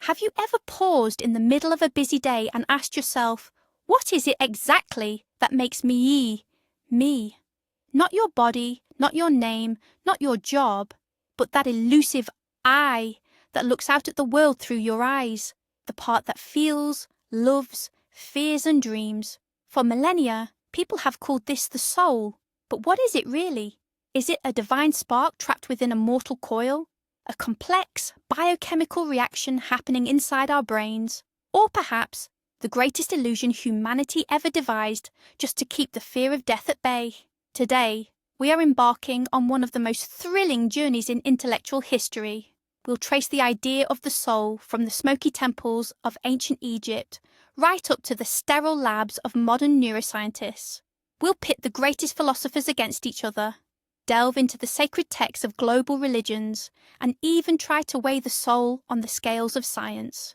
Have you ever paused in the middle of a busy day and asked yourself, what is it exactly that makes me, me? Not your body, not your name, not your job, but that elusive I that looks out at the world through your eyes, the part that feels, loves, fears and dreams. For millennia, people have called this the soul. But what is it really? Is it a divine spark trapped within a mortal coil? A complex biochemical reaction happening inside our brains? Or perhaps the greatest illusion humanity ever devised just to keep the fear of death at bay? Today, we are embarking on one of the most thrilling journeys in intellectual history. We'll trace the idea of the soul from the smoky temples of ancient Egypt right up to the sterile labs of modern neuroscientists. We'll pit the greatest philosophers against each other, delve into the sacred texts of global religions, and even try to weigh the soul on the scales of science.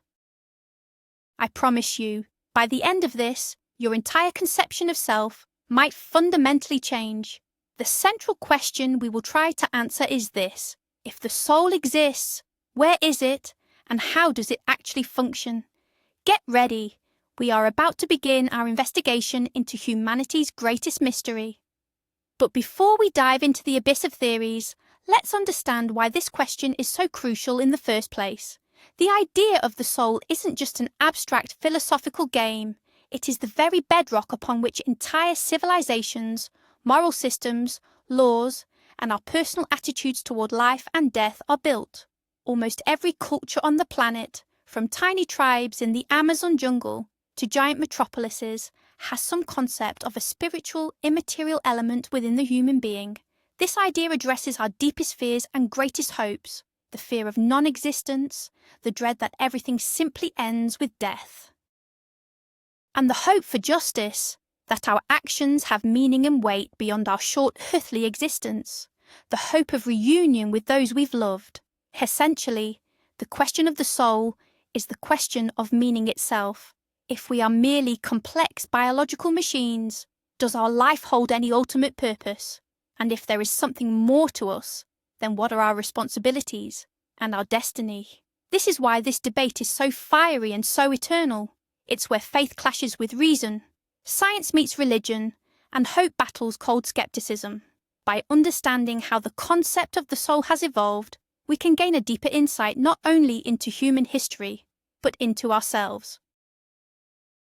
I promise you, by the end of this, your entire conception of self might fundamentally change. The central question we will try to answer is this: if the soul exists, where is it, and how does it actually function? Get ready. We are about to begin our investigation into humanity's greatest mystery. But before we dive into the abyss of theories, let's understand why this question is so crucial in the first place. The idea of the soul isn't just an abstract philosophical game. It is the very bedrock upon which entire civilizations, moral systems, laws, and our personal attitudes toward life and death are built. Almost every culture on the planet, from tiny tribes in the Amazon jungle to giant metropolises, has some concept of a spiritual, immaterial element within the human being. This idea addresses our deepest fears and greatest hopes, the fear of non-existence, the dread that everything simply ends with death, and the hope for justice, that our actions have meaning and weight beyond our short earthly existence, the hope of reunion with those we've loved. Essentially, the question of the soul is the question of meaning itself. If we are merely complex biological machines, does our life hold any ultimate purpose? And if there is something more to us, then what are our responsibilities and our destiny? This is why this debate is so fiery and so eternal. It's where faith clashes with reason, science meets religion, and hope battles cold skepticism. By understanding how the concept of the soul has evolved, we can gain a deeper insight not only into human history, but into ourselves.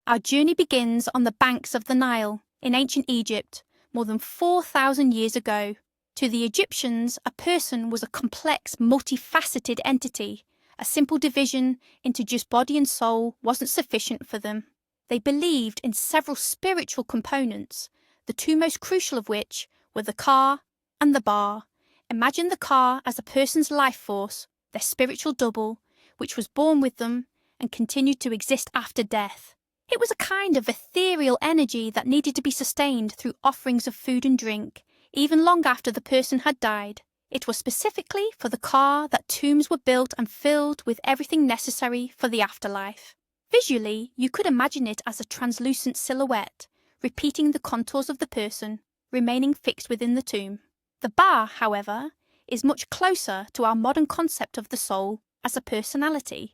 Our journey begins on the banks of the Nile, in ancient Egypt, more than 4,000 years ago. To the Egyptians, a person was a complex, multifaceted entity. A simple division into just body and soul wasn't sufficient for them. They believed in several spiritual components, the two most crucial of which were the ka and the ba. Imagine the ka as a person's life force, their spiritual double, which was born with them and continued to exist after death. It was a kind of ethereal energy that needed to be sustained through offerings of food and drink, even long after the person had died. It was specifically for the ka that tombs were built and filled with everything necessary for the afterlife. Visually, you could imagine it as a translucent silhouette, repeating the contours of the person, remaining fixed within the tomb. The ba, however, is much closer to our modern concept of the soul as a personality.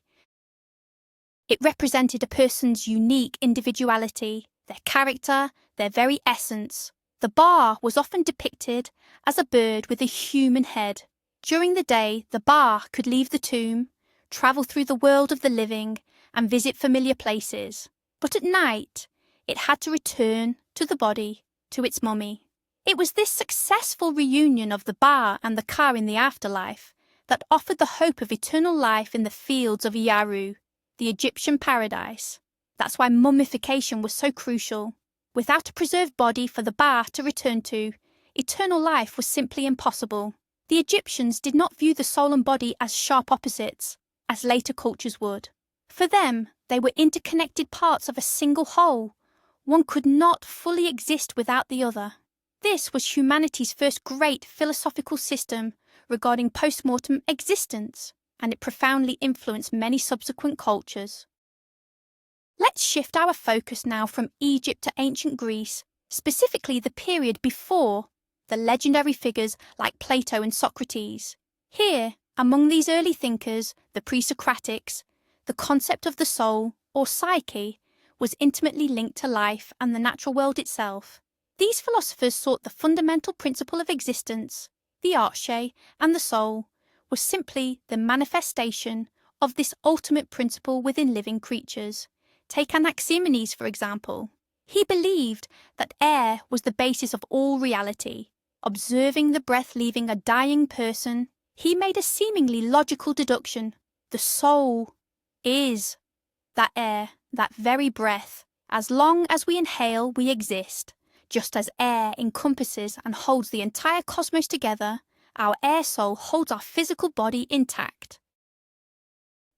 It represented a person's unique individuality, their character, their very essence. The ba was often depicted as a bird with a human head. During the day, the ba could leave the tomb, travel through the world of the living, and visit familiar places. But at night, it had to return to the body, to its mummy. It was this successful reunion of the ba and the ka in the afterlife that offered the hope of eternal life in the fields of Yaru, the Egyptian paradise. That's why mummification was so crucial. Without a preserved body for the ba to return to, eternal life was simply impossible. The Egyptians did not view the soul and body as sharp opposites, as later cultures would. For them, they were interconnected parts of a single whole. One could not fully exist without the other. This was humanity's first great philosophical system regarding post-mortem existence, and it profoundly influenced many subsequent cultures. Let's shift our focus now from Egypt to ancient Greece, specifically the period before the legendary figures like Plato and Socrates. Here, among these early thinkers, the pre-Socratics, the concept of the soul, or psyche, was intimately linked to life and the natural world itself. These philosophers sought the fundamental principle of existence, the arche, and the soul, was simply the manifestation of this ultimate principle within living creatures. Take Anaximenes, for example. He believed that air was the basis of all reality. Observing the breath leaving a dying person, he made a seemingly logical deduction. The soul is that air, that very breath. As long as we inhale, we exist. Just as air encompasses and holds the entire cosmos together, our air soul holds our physical body intact.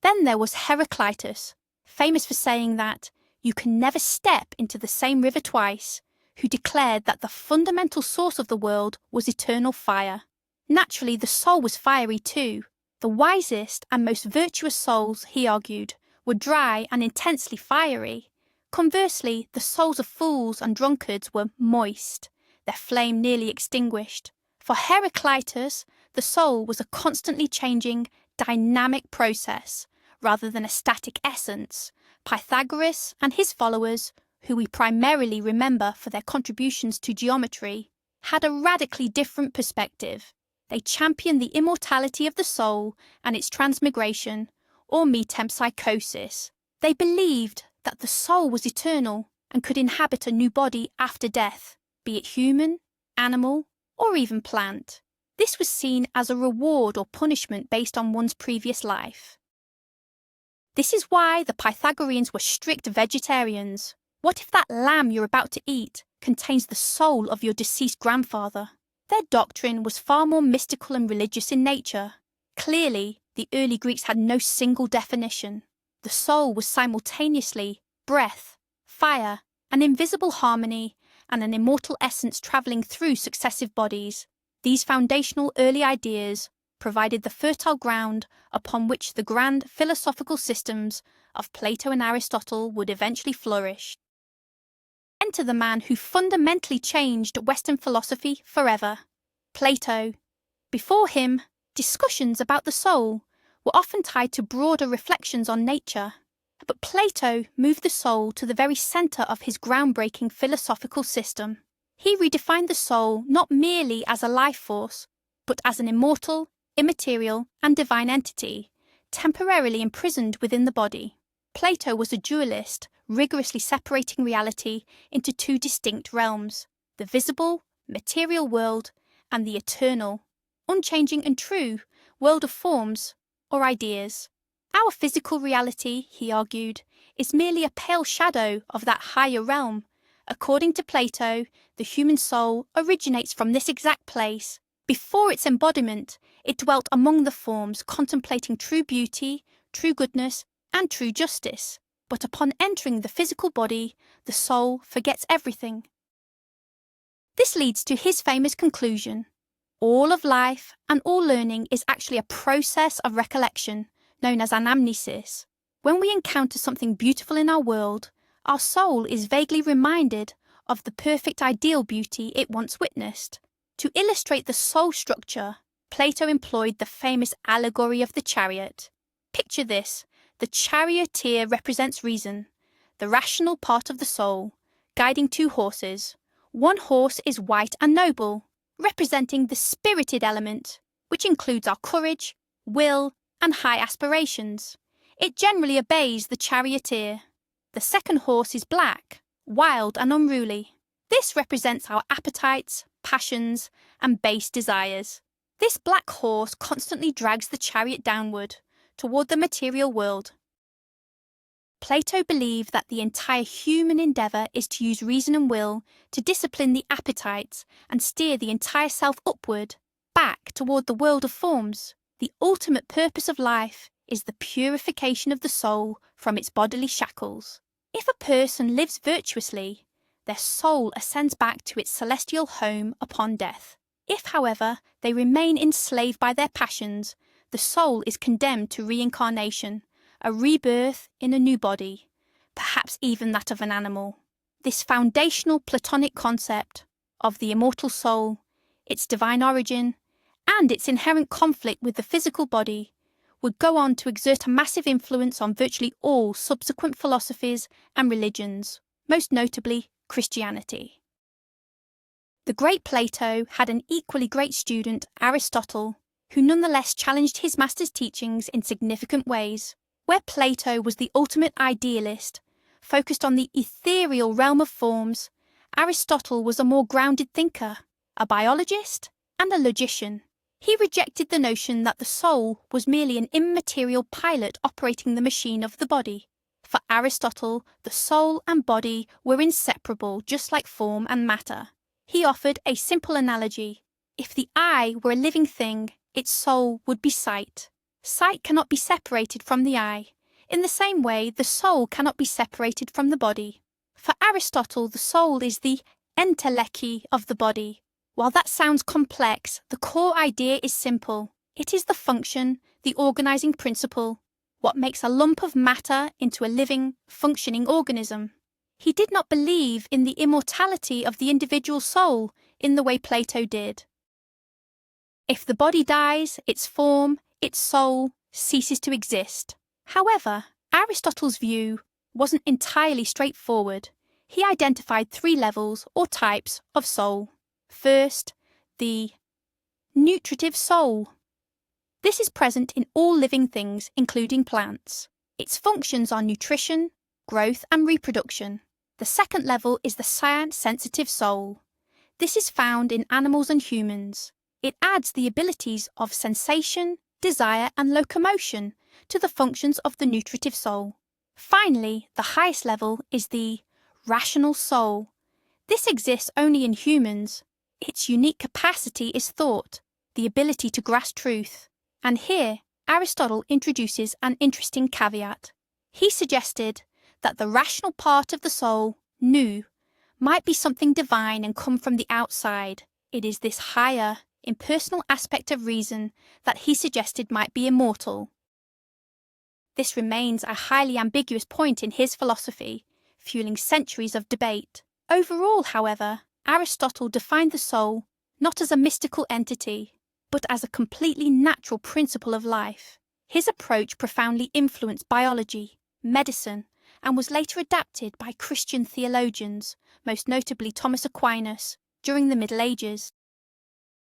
Then there was Heraclitus, famous for saying that you can never step into the same river twice, who declared that the fundamental source of the world was eternal fire. Naturally, the soul was fiery too. The wisest and most virtuous souls, he argued, were dry and intensely fiery. Conversely, the souls of fools and drunkards were moist, their flame nearly extinguished. For Heraclitus, the soul was a constantly changing, dynamic process, rather than a static essence. Pythagoras and his followers, who we primarily remember for their contributions to geometry, had a radically different perspective. They championed the immortality of the soul and its transmigration, or metempsychosis. They believed that the soul was eternal and could inhabit a new body after death, be it human, animal, or even plant. This was seen as a reward or punishment based on one's previous life. This is why the Pythagoreans were strict vegetarians. What if that lamb you're about to eat contains the soul of your deceased grandfather? Their doctrine was far more mystical and religious in nature. Clearly, the early Greeks had no single definition. The soul was simultaneously breath, fire, an invisible harmony, and an immortal essence travelling through successive bodies. These foundational early ideas provided the fertile ground upon which the grand philosophical systems of Plato and Aristotle would eventually flourish. Enter the man who fundamentally changed Western philosophy forever, Plato. Before him, discussions about the soul were often tied to broader reflections on nature. But Plato moved the soul to the very centre of his groundbreaking philosophical system. He redefined the soul not merely as a life force, but as an immortal, immaterial, and divine entity, temporarily imprisoned within the body. Plato was a dualist, rigorously separating reality into two distinct realms, the visible, material world, and the eternal, unchanging and true world of forms or ideas. Our physical reality, he argued, is merely a pale shadow of that higher realm. According to Plato, the human soul originates from this exact place. Before its embodiment, it dwelt among the forms, contemplating true beauty, true goodness, and true justice. But upon entering the physical body, the soul forgets everything. This leads to his famous conclusion. All of life and all learning is actually a process of recollection, known as anamnesis. When we encounter something beautiful in our world, our soul is vaguely reminded of the perfect ideal beauty it once witnessed. To illustrate the soul structure, Plato employed the famous allegory of the chariot. Picture this: the charioteer represents reason, the rational part of the soul, guiding two horses. One horse is white and noble, representing the spirited element, which includes our courage, will, and high aspirations. It generally obeys the charioteer. The second horse is black, wild and unruly. This represents our appetites, passions, and base desires. This black horse constantly drags the chariot downward, toward the material world. Plato believed that the entire human endeavour is to use reason and will to discipline the appetites and steer the entire self upward, back toward the world of forms. The ultimate purpose of life is the purification of the soul from its bodily shackles. If a person lives virtuously, their soul ascends back to its celestial home upon death. If, however, they remain enslaved by their passions, the soul is condemned to reincarnation, a rebirth in a new body, perhaps even that of an animal. This foundational Platonic concept of the immortal soul, its divine origin, and its inherent conflict with the physical body, would go on to exert a massive influence on virtually all subsequent philosophies and religions, most notably Christianity. The great Plato had an equally great student, Aristotle, who nonetheless challenged his master's teachings in significant ways. Where Plato was the ultimate idealist, focused on the ethereal realm of forms, Aristotle was a more grounded thinker, a biologist, and a logician. He rejected the notion that the soul was merely an immaterial pilot operating the machine of the body. For Aristotle, the soul and body were inseparable, just like form and matter. He offered a simple analogy. If the eye were a living thing, its soul would be sight. Sight cannot be separated from the eye. In the same way, the soul cannot be separated from the body. For Aristotle, the soul is the entelechy of the body. While that sounds complex, the core idea is simple. It is the function, the organizing principle, what makes a lump of matter into a living, functioning organism. He did not believe in the immortality of the individual soul in the way Plato did. If the body dies, its form, its soul, ceases to exist. However, Aristotle's view wasn't entirely straightforward. He identified 3 levels or types of soul. First, the nutritive soul. This is present in all living things, including plants. Its functions are nutrition, growth, and reproduction. The second level is the science-sensitive soul. This is found in animals and humans. It adds the abilities of sensation, desire, and locomotion to the functions of the nutritive soul. Finally, the highest level is the rational soul. This exists only in humans. Its unique capacity is thought, the ability to grasp truth. And here, Aristotle introduces an interesting caveat. He suggested that the rational part of the soul, nous, might be something divine and come from the outside. It is this higher, impersonal aspect of reason that he suggested might be immortal. This remains a highly ambiguous point in his philosophy, fueling centuries of debate. Overall, however, Aristotle defined the soul not as a mystical entity, but as a completely natural principle of life. His approach profoundly influenced biology, medicine, and was later adapted by Christian theologians, most notably Thomas Aquinas, during the Middle Ages.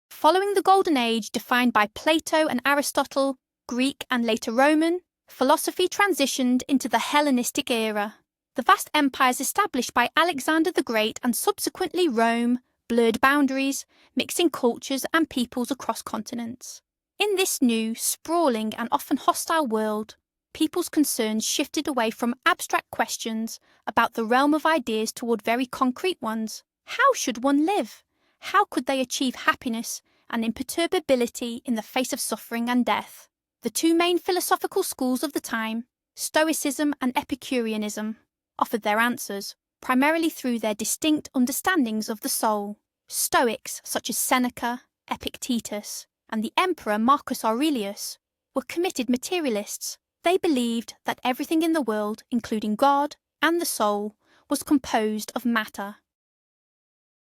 Following the Golden Age defined by Plato and Aristotle, Greek and later Roman, philosophy transitioned into the Hellenistic era. The vast empires established by Alexander the Great and subsequently Rome blurred boundaries, mixing cultures and peoples across continents. In this new, sprawling and often hostile world, people's concerns shifted away from abstract questions about the realm of ideas toward very concrete ones. How should one live? How could they achieve happiness and imperturbability in the face of suffering and death? The 2 main philosophical schools of the time, Stoicism and Epicureanism, offered their answers, primarily through their distinct understandings of the soul. Stoics such as Seneca, Epictetus, and the Emperor Marcus Aurelius were committed materialists. They believed that everything in the world, including God and the soul, was composed of matter.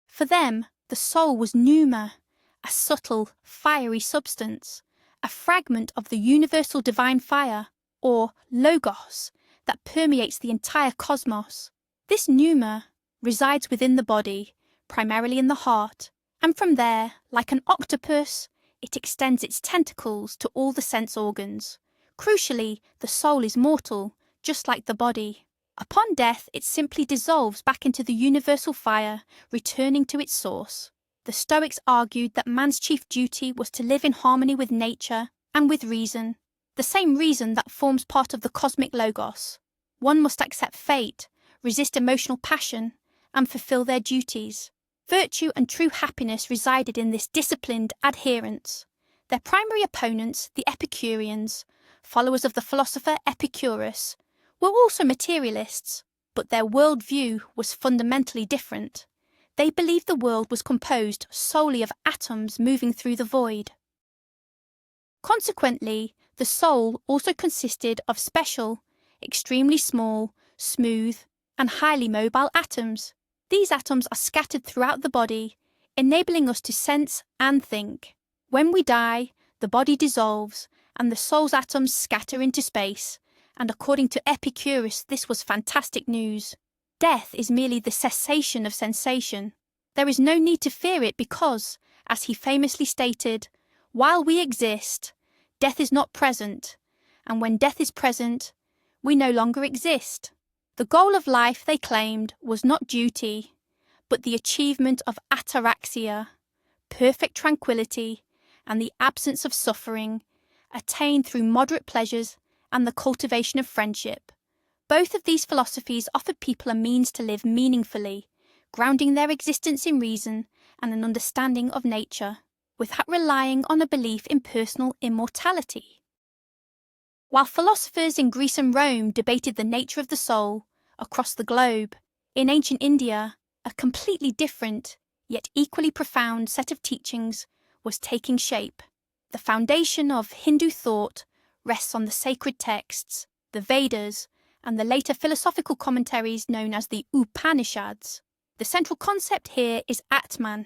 For them, the soul was pneuma, a subtle, fiery substance, a fragment of the universal divine fire, or logos, that permeates the entire cosmos. This pneuma resides within the body, primarily in the heart, and from there, like an octopus, it extends its tentacles to all the sense organs. Crucially, the soul is mortal, just like the body. Upon death, it simply dissolves back into the universal fire, returning to its source. The Stoics argued that man's chief duty was to live in harmony with nature and with reason, the same reason that forms part of the cosmic logos. One must accept fate, resist emotional passion, and fulfill their duties. Virtue and true happiness resided in this disciplined adherence. Their primary opponents, the Epicureans, followers of the philosopher Epicurus, were also materialists, but their worldview was fundamentally different. They believed the world was composed solely of atoms moving through the void. Consequently, the soul also consisted of special, extremely small, smooth, and highly mobile atoms. These atoms are scattered throughout the body, enabling us to sense and think. When we die, the body dissolves, and the soul's atoms scatter into space, and according to Epicurus this was fantastic news. Death is merely the cessation of sensation. There is no need to fear it because, as he famously stated, while we exist, death is not present, and when death is present, we no longer exist. The goal of life, they claimed, was not duty, but the achievement of ataraxia, perfect tranquility, and the absence of suffering, attained through moderate pleasures and the cultivation of friendship. Both of these philosophies offered people a means to live meaningfully, grounding their existence in reason and an understanding of nature, without relying on a belief in personal immortality. While philosophers in Greece and Rome debated the nature of the soul, across the globe, in ancient India, a completely different, yet equally profound set of teachings was taking shape. The foundation of Hindu thought rests on the sacred texts, the Vedas, and the later philosophical commentaries known as the Upanishads. The central concept here is Atman.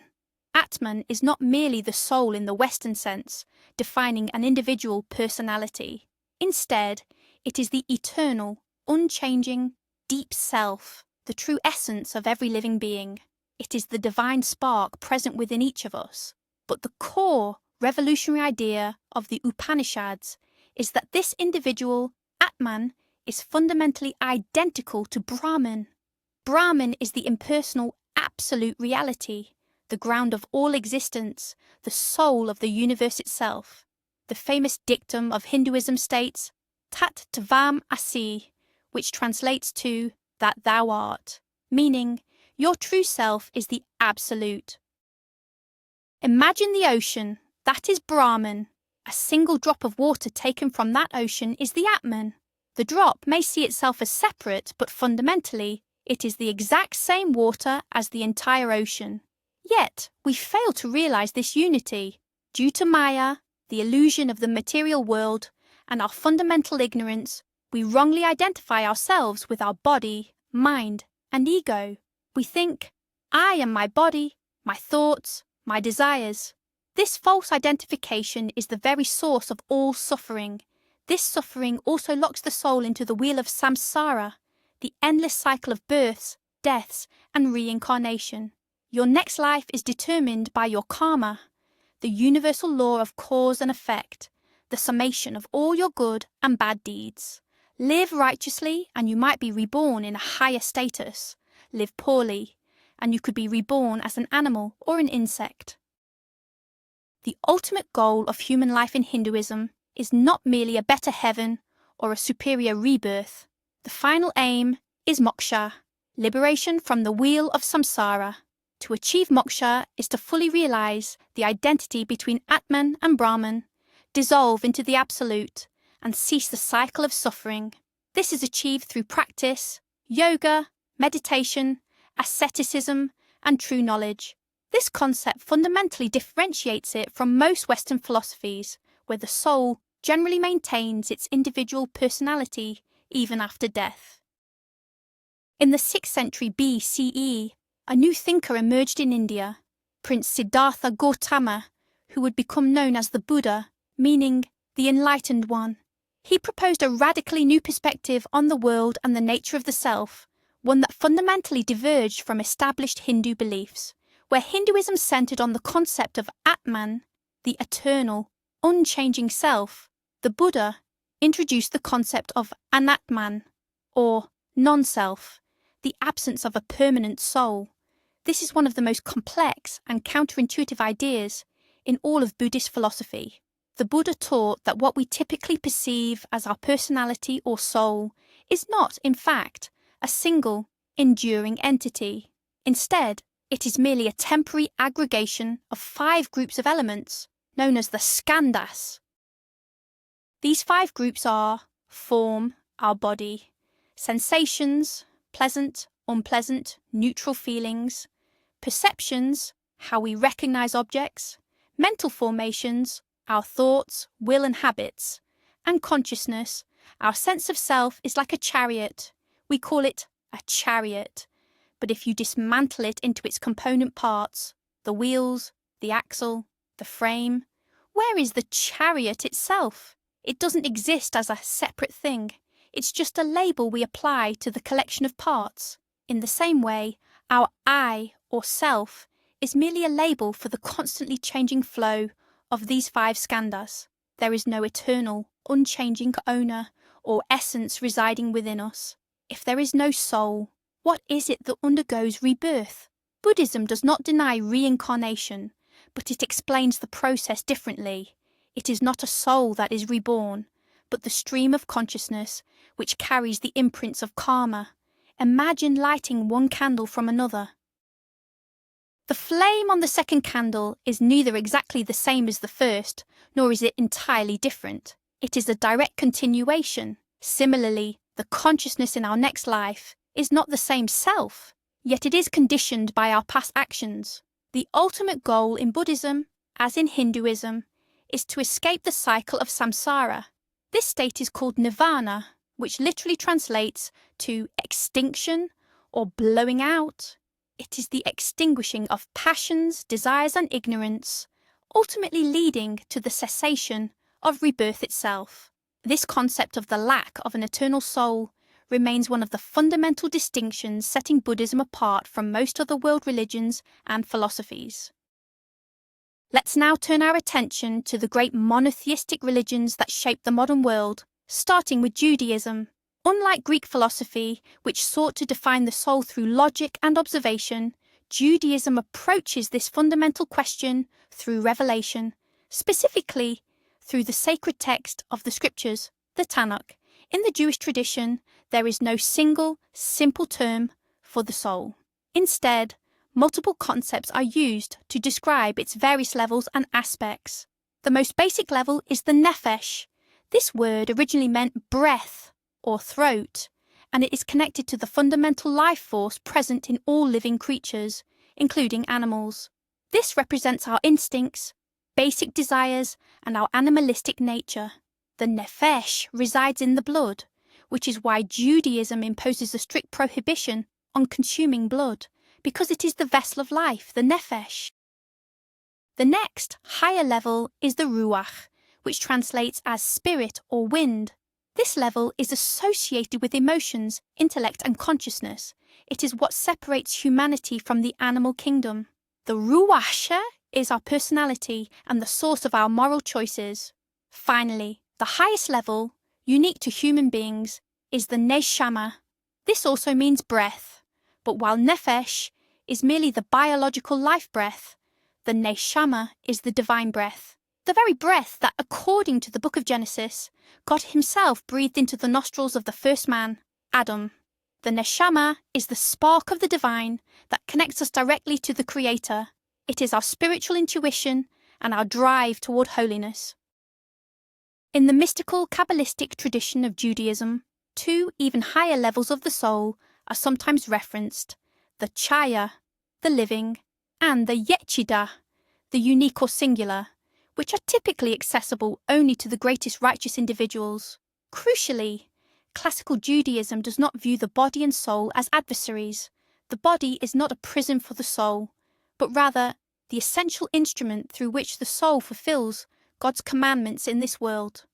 Atman is not merely the soul in the Western sense, defining an individual personality. Instead, it is the eternal, unchanging, deep self, the true essence of every living being. It is the divine spark present within each of us. But the core, revolutionary idea of the Upanishads is that this individual, Atman, is fundamentally identical to Brahman. Brahman is the impersonal, absolute reality, the ground of all existence, the soul of the universe itself. The famous dictum of Hinduism states, Tat Tvam Asi, which translates to, that thou art, meaning, your true self is the absolute. Imagine the ocean, that is Brahman. A single drop of water taken from that ocean is the Atman. The drop may see itself as separate, but fundamentally, it is the exact same water as the entire ocean. Yet, we fail to realize this unity, due to Maya, the illusion of the material world, and our fundamental ignorance. We wrongly identify ourselves with our body, mind, and ego. We think, I am my body, my thoughts, my desires. This false identification is the very source of all suffering. This suffering also locks the soul into the wheel of samsara, the endless cycle of births, deaths, and reincarnation. Your next life is determined by your karma, the universal law of cause and effect, the summation of all your good and bad deeds. Live righteously and you might be reborn in a higher status. Live poorly and you could be reborn as an animal or an insect. The ultimate goal of human life in Hinduism is not merely a better heaven or a superior rebirth. The final aim is moksha, liberation from the wheel of samsara. To achieve moksha is to fully realize the identity between Atman and Brahman, dissolve into the absolute, and cease the cycle of suffering. This is achieved through practice, yoga, meditation, asceticism, and true knowledge. This concept fundamentally differentiates it from most Western philosophies, where the soul generally maintains its individual personality even after death. In the 6th century BCE, a new thinker emerged in India, Prince Siddhartha Gautama, who would become known as the Buddha, meaning the enlightened one. He proposed a radically new perspective on the world and the nature of the self, one that fundamentally diverged from established Hindu beliefs. Where Hinduism centered on the concept of Atman, the eternal, unchanging self, the Buddha introduced the concept of Anatman, or non-self, the absence of a permanent soul. This is one of the most complex and counterintuitive ideas in all of Buddhist philosophy. The Buddha taught that what we typically perceive as our personality or soul is not, in fact, a single, enduring entity. Instead, it is merely a temporary aggregation of 5 groups of elements, known as the skandhas. These 5 groups are form, our body, sensations, pleasant, unpleasant, neutral feelings, perceptions, how we recognize objects, mental formations, our thoughts, will and habits, and consciousness. Our sense of self is like a chariot. We call it a chariot. But if you dismantle it into its component parts, the wheels, the axle, the frame, where is the chariot itself? It doesn't exist as a separate thing. It's just a label we apply to the collection of parts. In the same way, our I, or self, is merely a label for the constantly changing flow of these 5 skandhas. There is no eternal, unchanging owner or essence residing within us. If there is no soul, what is it that undergoes rebirth? Buddhism does not deny reincarnation, but it explains the process differently. It is not a soul that is reborn, but the stream of consciousness which carries the imprints of karma. Imagine lighting one candle from another. The flame on the second candle is neither exactly the same as the first, nor is it entirely different. It is a direct continuation. Similarly, the consciousness in our next life is not the same self, yet it is conditioned by our past actions. The ultimate goal in Buddhism, as in Hinduism, is to escape the cycle of samsara. This state is called nirvana, which literally translates to extinction or blowing out. It is the extinguishing of passions, desires, and ignorance, ultimately leading to the cessation of rebirth itself. This concept of the lack of an eternal soul remains one of the fundamental distinctions setting Buddhism apart from most other world religions and philosophies. Let's now turn our attention to the great monotheistic religions that shape the modern world, starting with Judaism. Unlike Greek philosophy, which sought to define the soul through logic and observation, Judaism approaches this fundamental question through revelation, specifically through the sacred text of the scriptures, the Tanakh. In the Jewish tradition, there is no single, simple term for the soul. Instead, multiple concepts are used to describe its various levels and aspects. The most basic level is the nephesh. This word originally meant breath or throat, and it is connected to the fundamental life force present in all living creatures, including animals. This represents our instincts, basic desires, and our animalistic nature. The nephesh resides in the blood, which is why Judaism imposes a strict prohibition on consuming blood, because it is the vessel of life, the nephesh. The next, higher level is the ruach, which translates as spirit or wind. This level is associated with emotions, intellect, and consciousness. It is what separates humanity from the animal kingdom. The ruach is our personality and the source of our moral choices. Finally, the highest level, unique to human beings, is the neshama. This also means breath, but while nephesh is merely the biological life breath, the neshama is the divine breath. The very breath that, according to the book of Genesis, God himself breathed into the nostrils of the first man, Adam. The neshama is the spark of the divine that connects us directly to the Creator. It is our spiritual intuition and our drive toward holiness. In the mystical Kabbalistic tradition of Judaism, 2 even higher levels of the soul are sometimes referenced: the chaya, the living, and the yechida, the unique or singular, which are typically accessible only to the greatest righteous individuals. Crucially, classical Judaism does not view the body and soul as adversaries. The body is not a prison for the soul, but rather the essential instrument through which the soul fulfills God's commandments in this world.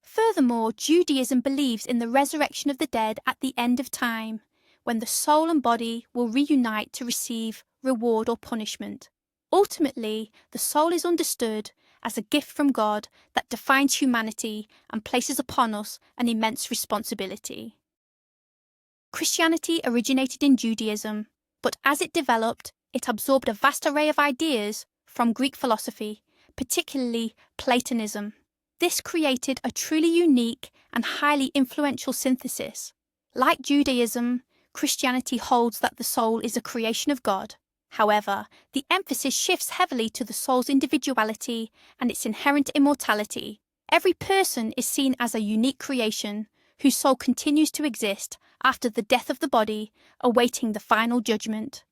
Furthermore, Judaism believes in the resurrection of the dead at the end of time, when the soul and body will reunite to receive reward or punishment. Ultimately, the soul is understood as a gift from God that defines humanity and places upon us an immense responsibility. Christianity originated in Judaism, but as it developed, it absorbed a vast array of ideas from Greek philosophy, particularly Platonism. This created a truly unique and highly influential synthesis. Like Judaism, Christianity holds that the soul is a creation of God. However, the emphasis shifts heavily to the soul's individuality and its inherent immortality. Every person is seen as a unique creation, whose soul continues to exist after the death of the body, awaiting the final judgment.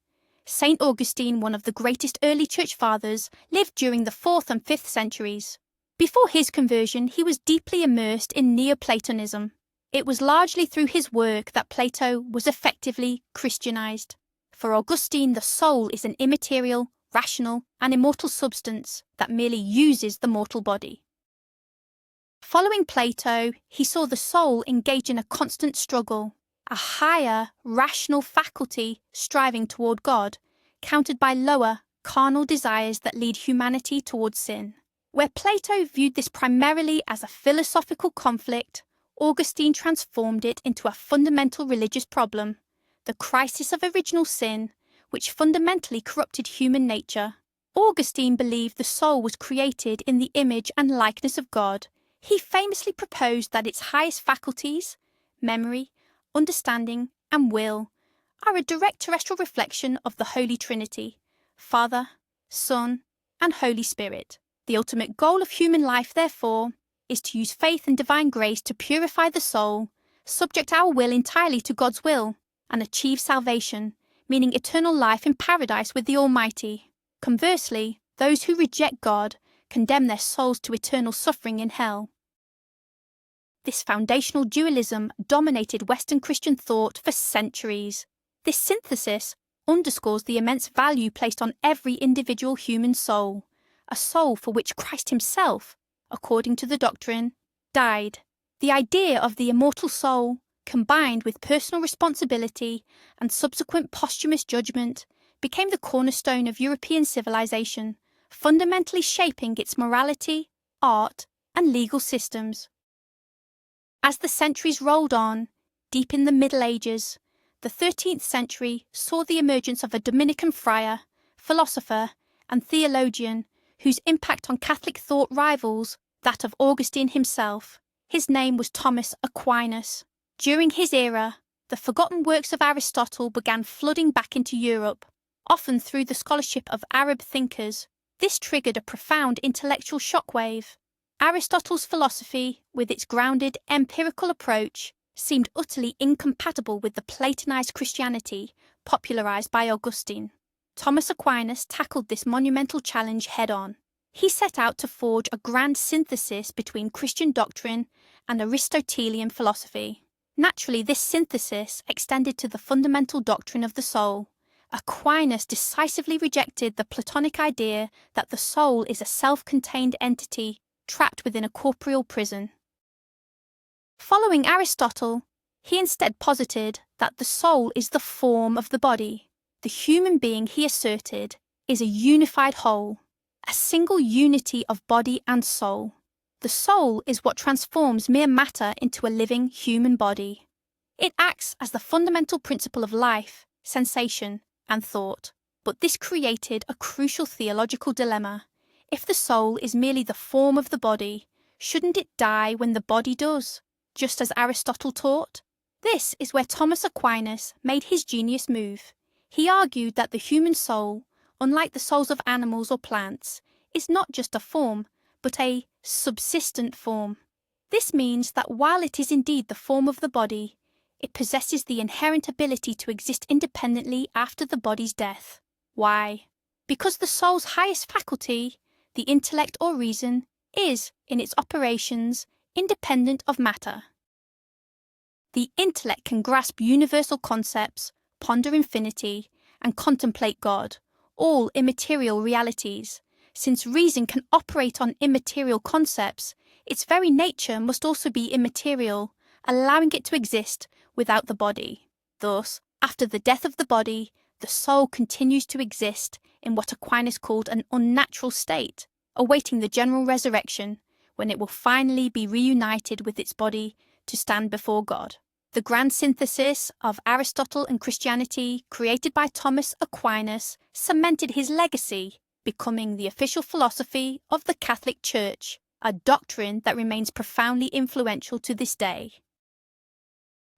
Saint Augustine, one of the greatest early church fathers, lived during the 4th and 5th centuries. Before his conversion, he was deeply immersed in Neoplatonism. It was largely through his work that Plato was effectively Christianized. For Augustine, the soul is an immaterial, rational, and immortal substance that merely uses the mortal body. Following Plato, he saw the soul engage in a constant struggle, a higher, rational faculty striving toward God, countered by lower, carnal desires that lead humanity towards sin. Where Plato viewed this primarily as a philosophical conflict, Augustine transformed it into a fundamental religious problem, the crisis of original sin, which fundamentally corrupted human nature. Augustine believed the soul was created in the image and likeness of God. He famously proposed that its highest faculties, memory, understanding, and will, are a direct terrestrial reflection of the Holy Trinity, Father, Son, and Holy Spirit. The ultimate goal of human life, therefore, is to use faith and divine grace to purify the soul, subject our will entirely to God's will, and achieve salvation, meaning eternal life in paradise with the Almighty. Conversely, those who reject God condemn their souls to eternal suffering in hell. This foundational dualism dominated Western Christian thought for centuries. This synthesis underscores the immense value placed on every individual human soul, a soul for which Christ himself, according to the doctrine, died. The idea of the immortal soul, combined with personal responsibility and subsequent posthumous judgment, became the cornerstone of European civilization, fundamentally shaping its morality, art, and legal systems. As the centuries rolled on, deep in the Middle Ages, the 13th century saw the emergence of a Dominican friar, philosopher, and theologian whose impact on Catholic thought rivals that of Augustine himself. His name was Thomas Aquinas. During his era, the forgotten works of Aristotle began flooding back into Europe, often through the scholarship of Arab thinkers. This triggered a profound intellectual shockwave. Aristotle's philosophy, with its grounded, empirical approach, seemed utterly incompatible with the Platonized Christianity popularized by Augustine. Thomas Aquinas tackled this monumental challenge head-on. He set out to forge a grand synthesis between Christian doctrine and Aristotelian philosophy. Naturally, this synthesis extended to the fundamental doctrine of the soul. Aquinas decisively rejected the Platonic idea that the soul is a self-contained entity trapped within a corporeal prison. Following Aristotle, he instead posited that the soul is the form of the body. The human being, he asserted, is a unified whole, a single unity of body and soul. The soul is what transforms mere matter into a living human body. It acts as the fundamental principle of life, sensation, and thought. But this created a crucial theological dilemma. If the soul is merely the form of the body, shouldn't it die when the body does, just as Aristotle taught? This is where Thomas Aquinas made his genius move. He argued that the human soul, unlike the souls of animals or plants, is not just a form, but a subsistent form. This means that while it is indeed the form of the body, it possesses the inherent ability to exist independently after the body's death. Why? Because the soul's highest faculty, the intellect or reason, is, in its operations, independent of matter. The intellect can grasp universal concepts, ponder infinity, and contemplate God, all immaterial realities. Since reason can operate on immaterial concepts, its very nature must also be immaterial, allowing it to exist without the body. Thus, after the death of the body, the soul continues to exist in what Aquinas called an unnatural state, awaiting the general resurrection, when it will finally be reunited with its body to stand before God. The grand synthesis of Aristotle and Christianity, created by Thomas Aquinas, cemented his legacy, becoming the official philosophy of the Catholic Church, a doctrine that remains profoundly influential to this day.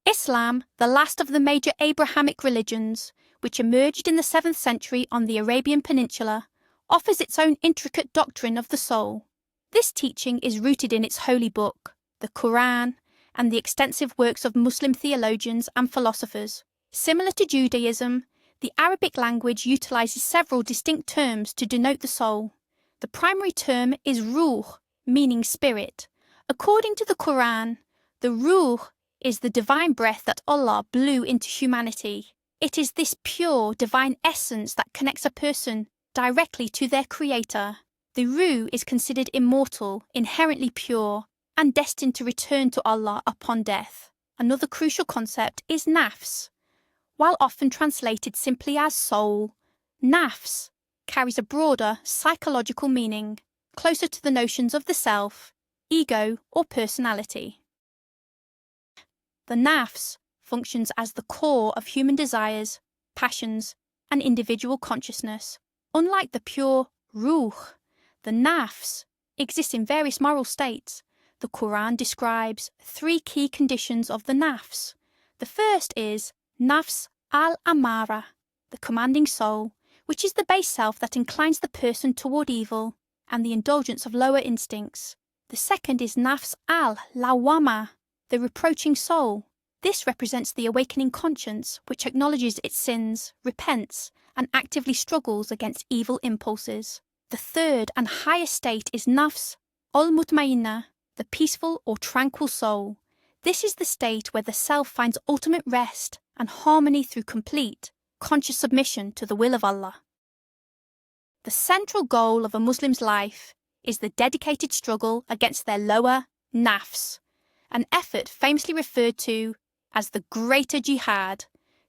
Islam, the last of the major Abrahamic religions, which emerged in the 7th century on the Arabian Peninsula, offers its own intricate doctrine of the soul. This teaching is rooted in its holy book, the Quran, and the extensive works of Muslim theologians and philosophers. Similar to Judaism, the Arabic language utilizes several distinct terms to denote the soul. The primary term is ruh, meaning spirit. According to the Quran, the ruh is the divine breath that Allah blew into humanity. It is this pure, divine essence that connects a person directly to their creator. The ruh is considered immortal, inherently pure, and destined to return to Allah upon death. Another crucial concept is nafs. While often translated simply as soul, nafs carries a broader psychological meaning, closer to the notions of the self, ego, or personality. The nafs functions as the core of human desires, passions, and individual consciousness. Unlike the pure ruh, the nafs exists in various moral states. The Quran describes 3 key conditions of the nafs. The first is nafs al-amara, the commanding soul, which is the base self that inclines the person toward evil and the indulgence of lower instincts. The second is nafs al-lawama, the reproaching soul. This represents the awakening conscience, which acknowledges its sins, repents, and actively struggles against evil impulses. The third and highest state is nafs al-mutmainna, the peaceful or tranquil soul. This is the state where the self finds ultimate rest and harmony through complete, conscious submission to the will of Allah. The central goal of a Muslim's life is the dedicated struggle against their lower nafs, an effort famously referred to as the greater jihad,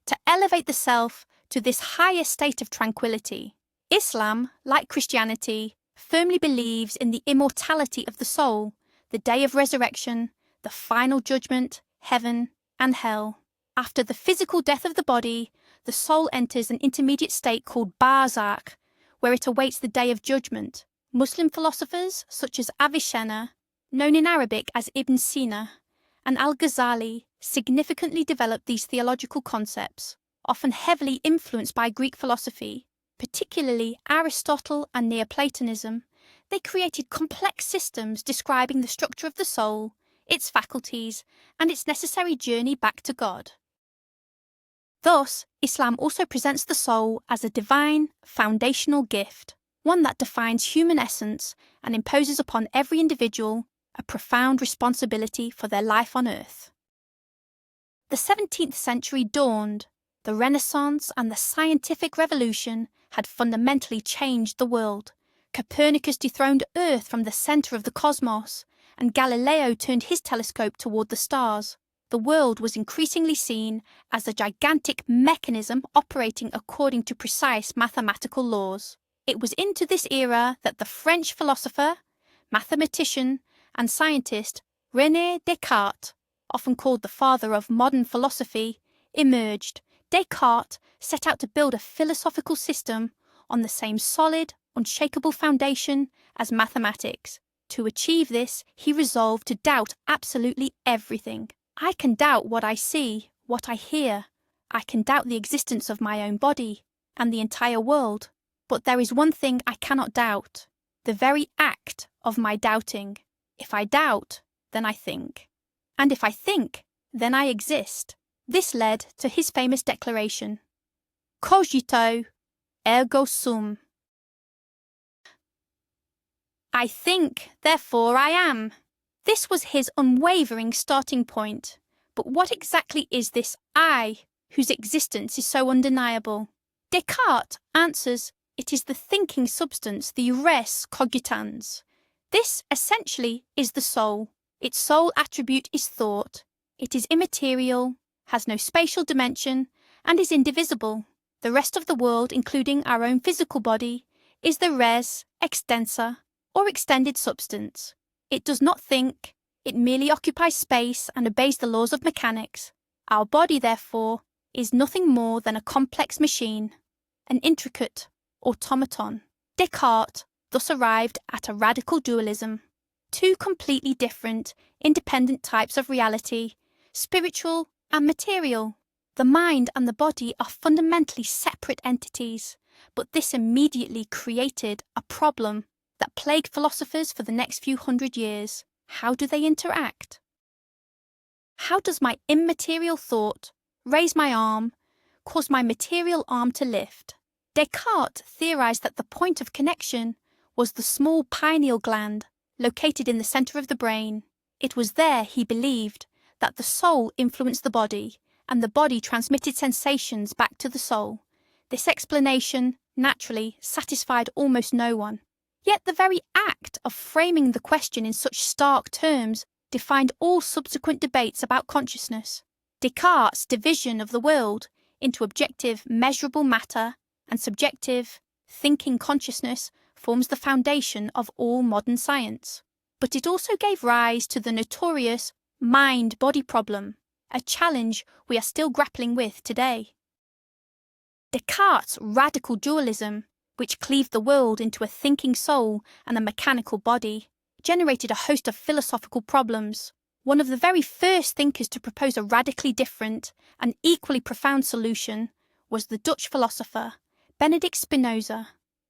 to elevate the self to this higher state of tranquility. Islam, like Christianity, firmly believes in the immortality of the soul, the day of resurrection, the final judgment, heaven, and hell. After the physical death of the body, the soul enters an intermediate state called barzakh, where it awaits the day of judgment. Muslim philosophers such as Avicenna, known in Arabic as Ibn Sina, and Al-Ghazali significantly developed these theological concepts, often heavily influenced by Greek philosophy, particularly Aristotle and Neoplatonism. They created complex systems describing the structure of the soul, its faculties, and its necessary journey back to God. Thus, Islam also presents the soul as a divine, foundational gift, one that defines human essence and imposes upon every individual a profound responsibility for their life on earth. The 17th century dawned. The Renaissance and the scientific revolution had fundamentally changed the world. Copernicus dethroned Earth from the centre of the cosmos, and Galileo turned his telescope toward the stars. The world was increasingly seen as a gigantic mechanism operating according to precise mathematical laws. It was into this era that the French philosopher, mathematician, and scientist René Descartes, often called the father of modern philosophy, emerged. Descartes set out to build a philosophical system on the same solid, unshakable foundation as mathematics. To achieve this, he resolved to doubt absolutely everything. I can doubt what I see, what I hear. I can doubt the existence of my own body and the entire world. But there is one thing I cannot doubt, the very act of my doubting. If I doubt, then I think. And if I think, then I exist. This led to his famous declaration, cogito, ergo sum. I think, therefore I am. This was his unwavering starting point. But what exactly is this I, whose existence is so undeniable? Descartes answers, it is the thinking substance, the res cogitans. This, essentially, is the soul. Its sole attribute is thought. It is immaterial, has no spatial dimension, and is indivisible. The rest of the world, including our own physical body, is the res extensa, or extended substance. It does not think, it merely occupies space and obeys the laws of mechanics. Our body, therefore, is nothing more than a complex machine, an intricate automaton. Descartes thus arrived at a radical dualism. Two completely different, independent types of reality, spiritual and material. The mind and the body are fundamentally separate entities, but this immediately created a problem that plagued philosophers for the next few hundred years. How do they interact? How does my immaterial thought raise my arm, cause my material arm to lift? Descartes theorized that the point of connection was the small pineal gland located in the center of the brain. It was there, he believed, that the soul influenced the body, and the body transmitted sensations back to the soul. This explanation, naturally, satisfied almost no one. Yet the very act of framing the question in such stark terms defined all subsequent debates about consciousness. Descartes' division of the world into objective, measurable matter and subjective, thinking consciousness forms the foundation of all modern science. But it also gave rise to the notorious mind-body problem, a challenge we are still grappling with today. Descartes' radical dualism, which cleaved the world into a thinking soul and a mechanical body, generated a host of philosophical problems. One of the very first thinkers to propose a radically different and equally profound solution was the Dutch philosopher Benedict Spinoza.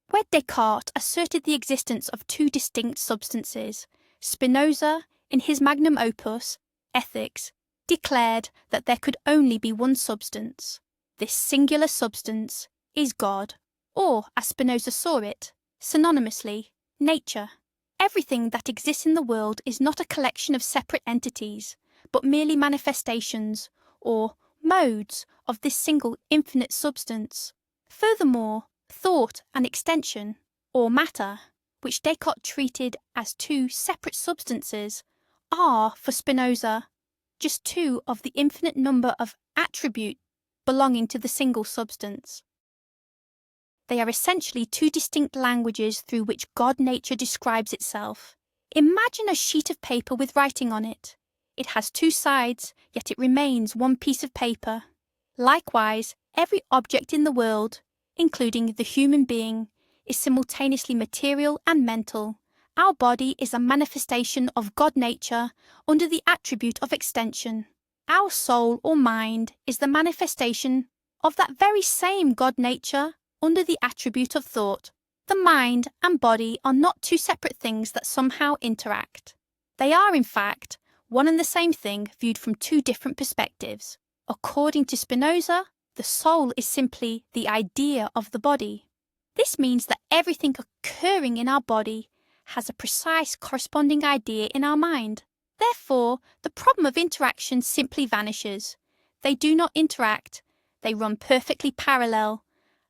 Where Descartes asserted the existence of two distinct substances, Spinoza, in his magnum opus, Ethics, declared that there could only be one substance. This singular substance is God, or, as Spinoza saw it, synonymously, nature. Everything that exists in the world is not a collection of separate entities, but merely manifestations, or modes, of this single infinite substance. Furthermore, thought and extension, or matter, which Descartes treated as two separate substances, are, for Spinoza, just two of the infinite number of attributes belonging to the single substance. They are essentially two distinct languages through which God-nature describes itself. Imagine a sheet of paper with writing on it. It has two sides, yet it remains one piece of paper. Likewise, every object in the world, including the human being, is simultaneously material and mental. Our body is a manifestation of God-nature under the attribute of extension. Our soul or mind is the manifestation of that very same God-nature under the attribute of thought. The mind and body are not two separate things that somehow interact. They are, in fact, one and the same thing viewed from two different perspectives. According to Spinoza, the soul is simply the idea of the body. This means that everything occurring in our body has a precise corresponding idea in our mind. Therefore, the problem of interaction simply vanishes. They do not interact, they run perfectly parallel,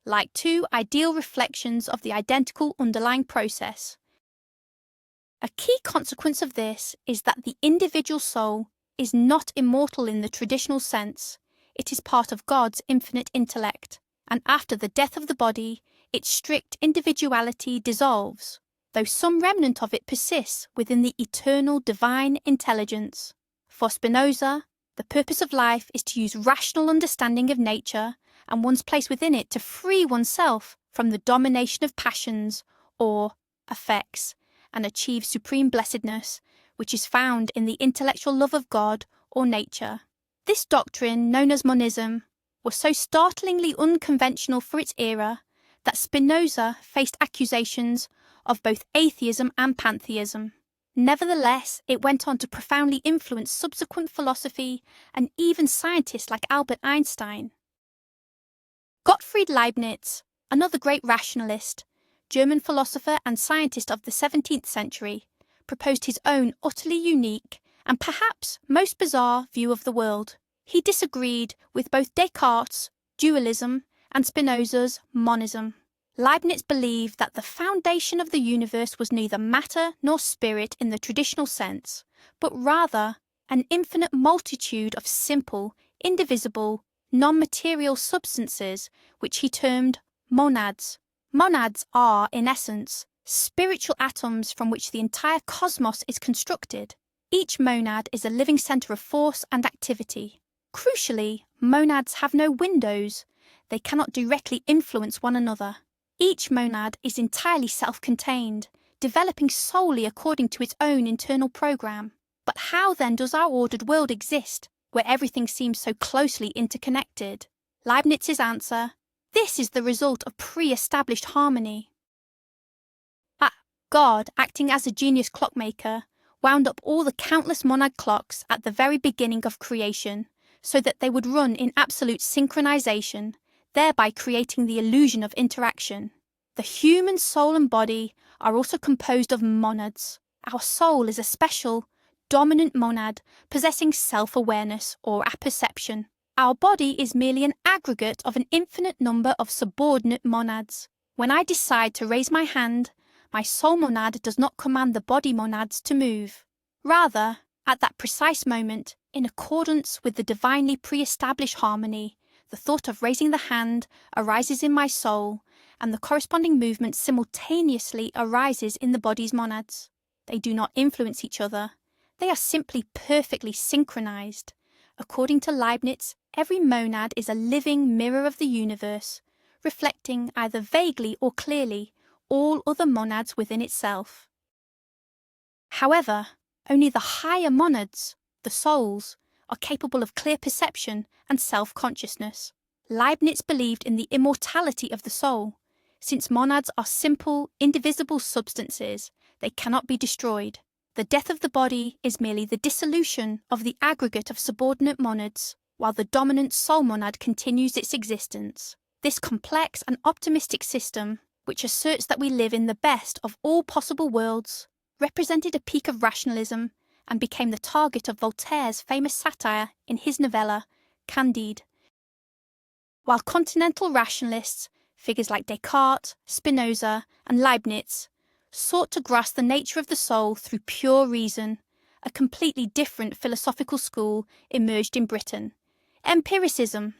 like two ideal reflections of the identical underlying process. A key consequence of this is that the individual soul is not immortal in the traditional sense. It is part of God's infinite intellect, and after the death of the body, its strict individuality dissolves, though some remnant of it persists within the eternal divine intelligence. For Spinoza, the purpose of life is to use rational understanding of nature and one's place within it to free oneself from the domination of passions, or affects, and achieve supreme blessedness, which is found in the intellectual love of God or nature. This doctrine, known as monism, was so startlingly unconventional for its era that Spinoza faced accusations of both atheism and pantheism. Nevertheless, it went on to profoundly influence subsequent philosophy and even scientists like Albert Einstein. Gottfried Leibniz, another great rationalist, German philosopher and scientist of the 17th century, proposed his own utterly unique and perhaps most bizarre view of the world. He disagreed with both Descartes' dualism and Spinoza's monism. Leibniz believed that the foundation of the universe was neither matter nor spirit in the traditional sense, but rather an infinite multitude of simple, indivisible, non-material substances which he termed monads. Monads are, in essence, spiritual atoms from which the entire cosmos is constructed. Each monad is a living centre of force and activity. Crucially, monads have no windows. They cannot directly influence one another. Each monad is entirely self-contained, developing solely according to its own internal program. But how then does our ordered world exist, where everything seems so closely interconnected? Leibniz's answer: this is the result of pre-established harmony. God, acting as a genius clockmaker, wound up all the countless monad clocks at the very beginning of creation, so that they would run in absolute synchronization, thereby creating the illusion of interaction. The human soul and body are also composed of monads. Our soul is a special, dominant monad possessing self-awareness or apperception. Our body is merely an aggregate of an infinite number of subordinate monads. When I decide to raise my hand, my soul monad does not command the body monads to move. Rather, At that precise moment, in accordance with the divinely pre-established harmony, the thought of raising the hand arises in my soul, and the corresponding movement simultaneously arises in the body's monads. They do not influence each other. They are simply perfectly synchronized. According to Leibniz, every monad is a living mirror of the universe, reflecting either vaguely or clearly all other monads within itself. However, only the higher monads, the souls, are capable of clear perception and self-consciousness. Leibniz believed in the immortality of the soul. Since monads are simple, indivisible substances, they cannot be destroyed. The death of the body is merely the dissolution of the aggregate of subordinate monads, while the dominant soul monad continues its existence. This complex and optimistic system, which asserts that we live in the best of all possible worlds, represented a peak of rationalism and became the target of Voltaire's famous satire in his novella, Candide. While continental rationalists, figures like Descartes, Spinoza, and Leibniz, sought to grasp the nature of the soul through pure reason, a completely different philosophical school emerged in Britain. Empiricism.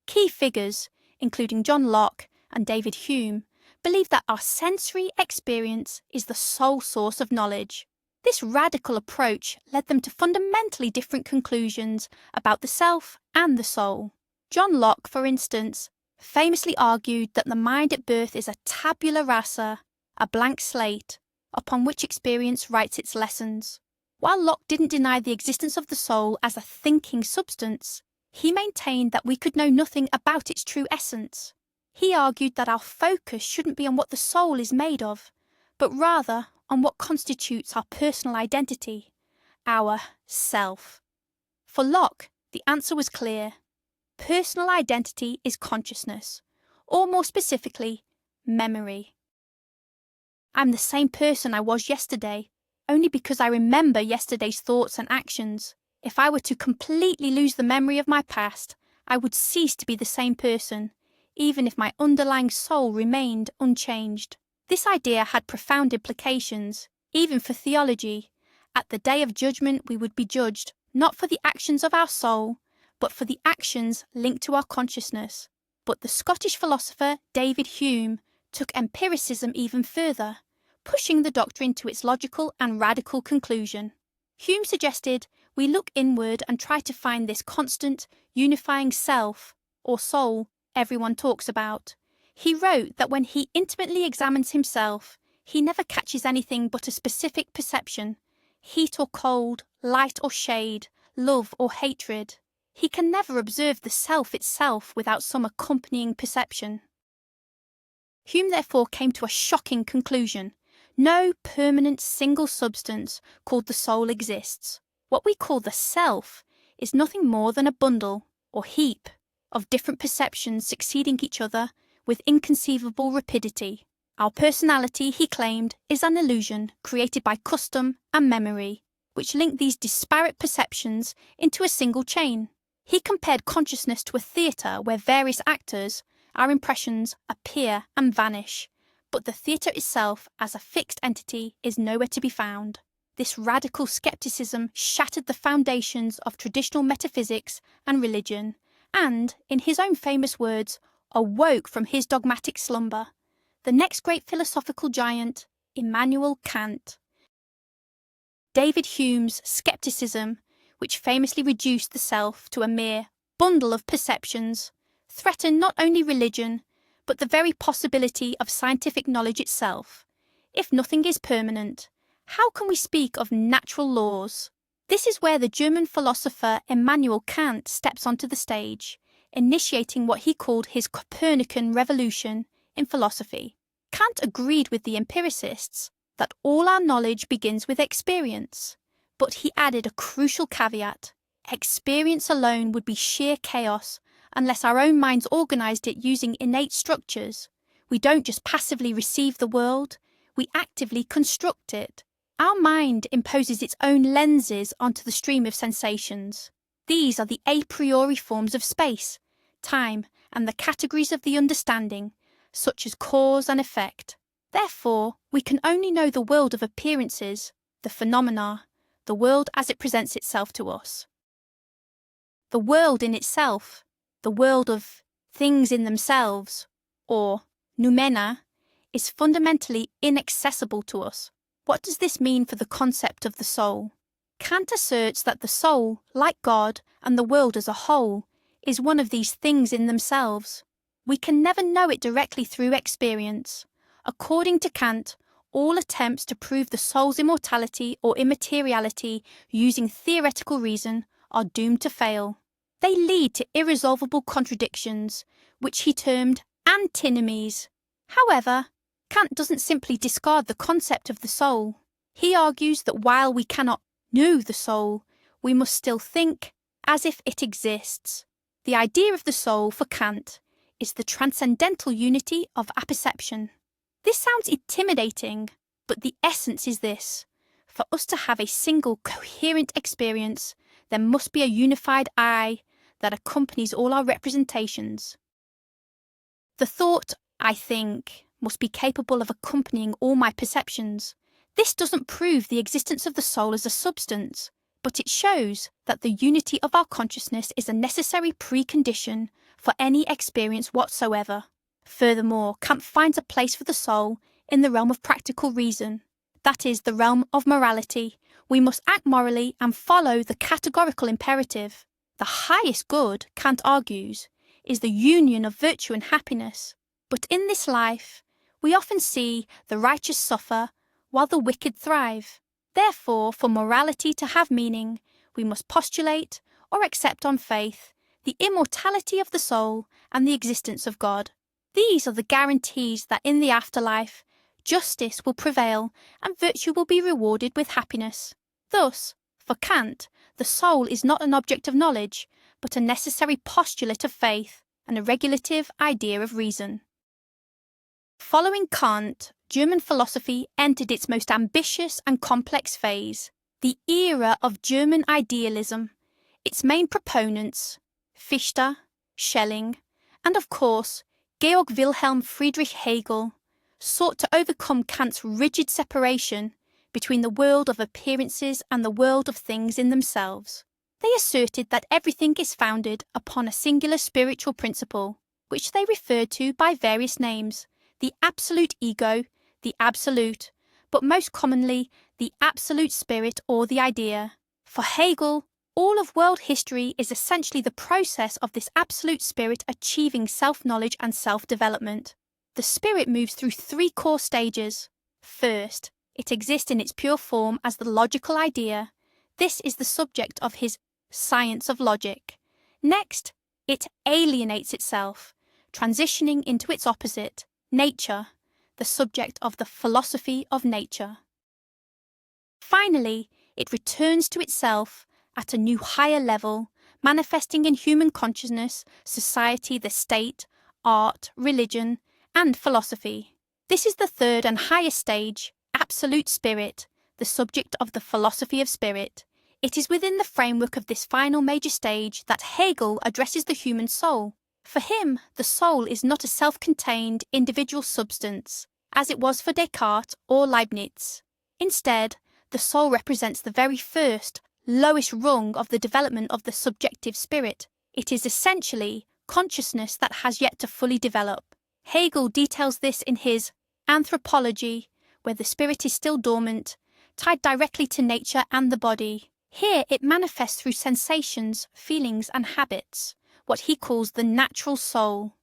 Key figures, including John Locke and David Hume, believe that our sensory experience is the sole source of knowledge. This radical approach led them to fundamentally different conclusions about the self and the soul. John Locke, for instance, famously argued that the mind at birth is a tabula rasa, a blank slate, upon which experience writes its lessons. While Locke didn't deny the existence of the soul as a thinking substance, he maintained that we could know nothing about its true essence. He argued that our focus shouldn't be on what the soul is made of, but rather on what constitutes our personal identity, our self. For Locke, the answer was clear. Personal identity is consciousness, or more specifically, memory. I'm the same person I was yesterday, only because I remember yesterday's thoughts and actions. If I were to completely lose the memory of my past, I would cease to be the same person, even if my underlying soul remained unchanged. This idea had profound implications, even for theology. At the day of judgment we would be judged, not for the actions of our soul, but for the actions linked to our consciousness. But the Scottish philosopher David Hume took empiricism even further, pushing the doctrine to its logical and radical conclusion. Hume suggested we look inward and try to find this constant, unifying self, or soul, everyone talks about. He wrote that when he intimately examines himself, he never catches anything but a specific perception, heat or cold, light or shade, love or hatred. He can never observe the self itself without some accompanying perception. Hume therefore came to a shocking conclusion. No permanent single substance called the soul exists. What we call the self is nothing more than a bundle, or heap, of different perceptions succeeding each other with inconceivable rapidity. Our personality, he claimed, is an illusion created by custom and memory, which link these disparate perceptions into a single chain. He compared consciousness to a theatre where various actors, our impressions, appear and vanish, but the theatre itself as a fixed entity is nowhere to be found. This radical skepticism shattered the foundations of traditional metaphysics and religion, and, in his own famous words, awoke from his dogmatic slumber the next great philosophical giant, Immanuel Kant. David Hume's skepticism, which famously reduced the self to a mere bundle of perceptions, threatened not only religion, but the very possibility of scientific knowledge itself. If nothing is permanent, how can we speak of natural laws? This is where the German philosopher Immanuel Kant steps onto the stage, initiating what he called his Copernican revolution in philosophy. Kant agreed with the empiricists that all our knowledge begins with experience, but he added a crucial caveat. Experience alone would be sheer chaos unless our own minds organized it using innate structures. We don't just passively receive the world, we actively construct it. Our mind imposes its own lenses onto the stream of sensations. These are the a priori forms of space, time, and the categories of the understanding, such as cause and effect. Therefore, we can only know the world of appearances, the phenomena, the world as it presents itself to us. The world in itself, the world of things in themselves, or noumena, is fundamentally inaccessible to us. What does this mean for the concept of the soul? Kant asserts that the soul, like God and the world as a whole, is one of these things in themselves. We can never know it directly through experience. According to Kant, all attempts to prove the soul's immortality or immateriality using theoretical reason are doomed to fail. They lead to irresolvable contradictions, which he termed antinomies. However, Kant doesn't simply discard the concept of the soul. He argues that while we cannot know the soul, we must still think as if it exists. The idea of the soul for Kant is the transcendental unity of apperception. This sounds intimidating, but the essence is this. For us to have a single coherent experience, there must be a unified I that accompanies all our representations. The thought, I think, must be capable of accompanying all my perceptions. This doesn't prove the existence of the soul as a substance, but it shows that the unity of our consciousness is a necessary precondition for any experience whatsoever. Furthermore, Kant finds a place for the soul in the realm of practical reason, that is, the realm of morality. We must act morally and follow the categorical imperative. The highest good, Kant argues, is the union of virtue and happiness. But in this life, we often see the righteous suffer while the wicked thrive. Therefore, for morality to have meaning, we must postulate or accept on faith the immortality of the soul and the existence of God. These are the guarantees that in the afterlife, justice will prevail and virtue will be rewarded with happiness. Thus, for Kant, the soul is not an object of knowledge, but a necessary postulate of faith and a regulative idea of reason. Following Kant, German philosophy entered its most ambitious and complex phase, the era of German idealism. Its main proponents, Fichte, Schelling, and of course, Georg Wilhelm Friedrich Hegel, sought to overcome Kant's rigid separation between the world of appearances and the world of things in themselves. They asserted that everything is founded upon a singular spiritual principle, which they referred to by various names: the absolute ego, the absolute, but most commonly the absolute spirit or the idea. For Hegel, all of world history is essentially the process of this absolute spirit achieving self-knowledge and self-development. The spirit moves through three core stages. First, it exists in its pure form as the logical idea. This is the subject of his science of logic. Next, it alienates itself, transitioning into its opposite, nature, the subject of the philosophy of nature. Finally, it returns to itself at a new higher level, manifesting in human consciousness, society, the state, art, religion, and philosophy. This is the third and highest stage, absolute spirit, the subject of the philosophy of spirit. It is within the framework of this final major stage that Hegel addresses the human soul. For him, the soul is not a self-contained individual substance, as it was for Descartes or Leibniz. Instead, the soul represents the very first, lowest rung of the development of the subjective spirit. It is essentially consciousness that has yet to fully develop. Hegel details this in his Anthropology, where the spirit is still dormant, tied directly to nature and the body. Here it manifests through sensations, feelings, and habits, what he calls the natural soul.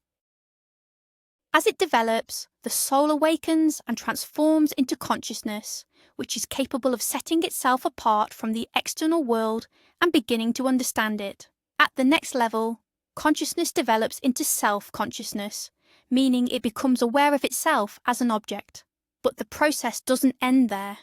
As it develops, the soul awakens and transforms into consciousness, which is capable of setting itself apart from the external world and beginning to understand it. At the next level, consciousness develops into self-consciousness, meaning it becomes aware of itself as an object. But the process doesn't end there.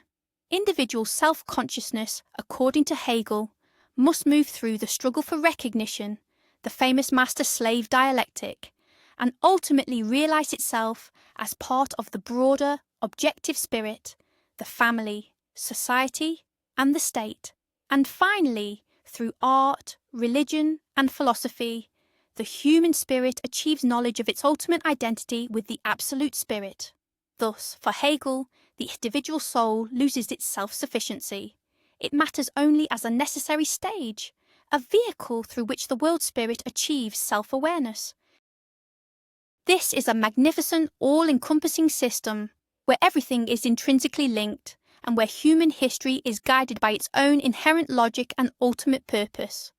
Individual self-consciousness, according to Hegel, must move through the struggle for recognition, the famous master-slave dialectic, and ultimately realize itself as part of the broader, objective spirit, the family, society, and the state. And finally, through art, religion, and philosophy, the human spirit achieves knowledge of its ultimate identity with the absolute spirit. Thus, for Hegel, the individual soul loses its self-sufficiency. It matters only as a necessary stage, a vehicle through which the world spirit achieves self-awareness. This is a magnificent, all-encompassing system where everything is intrinsically linked and where human history is guided by its own inherent logic and ultimate purpose.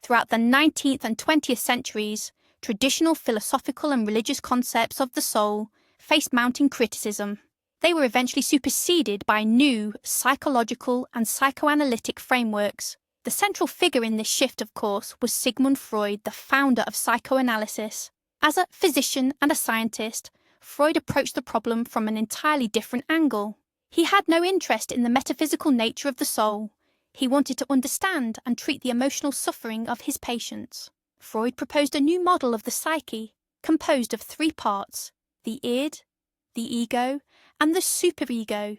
Throughout the 19th and 20th centuries, traditional philosophical and religious concepts of the soul faced mounting criticism. They were eventually superseded by new psychological and psychoanalytic frameworks. The central figure in this shift, of course, was Sigmund Freud, the founder of psychoanalysis. As a physician and a scientist, Freud approached the problem from an entirely different angle. He had no interest in the metaphysical nature of the soul. He wanted to understand and treat the emotional suffering of his patients. Freud proposed a new model of the psyche, composed of three parts: the id, the ego, and the superego.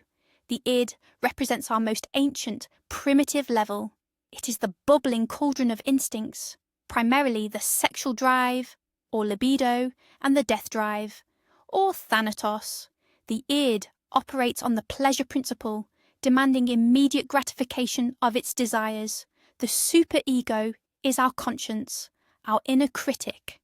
The id represents our most ancient, primitive level. It is the bubbling cauldron of instincts, primarily the sexual drive, or libido, and the death drive, or thanatos. The id operates on the pleasure principle, demanding immediate gratification of its desires. The superego is our conscience, our inner critic.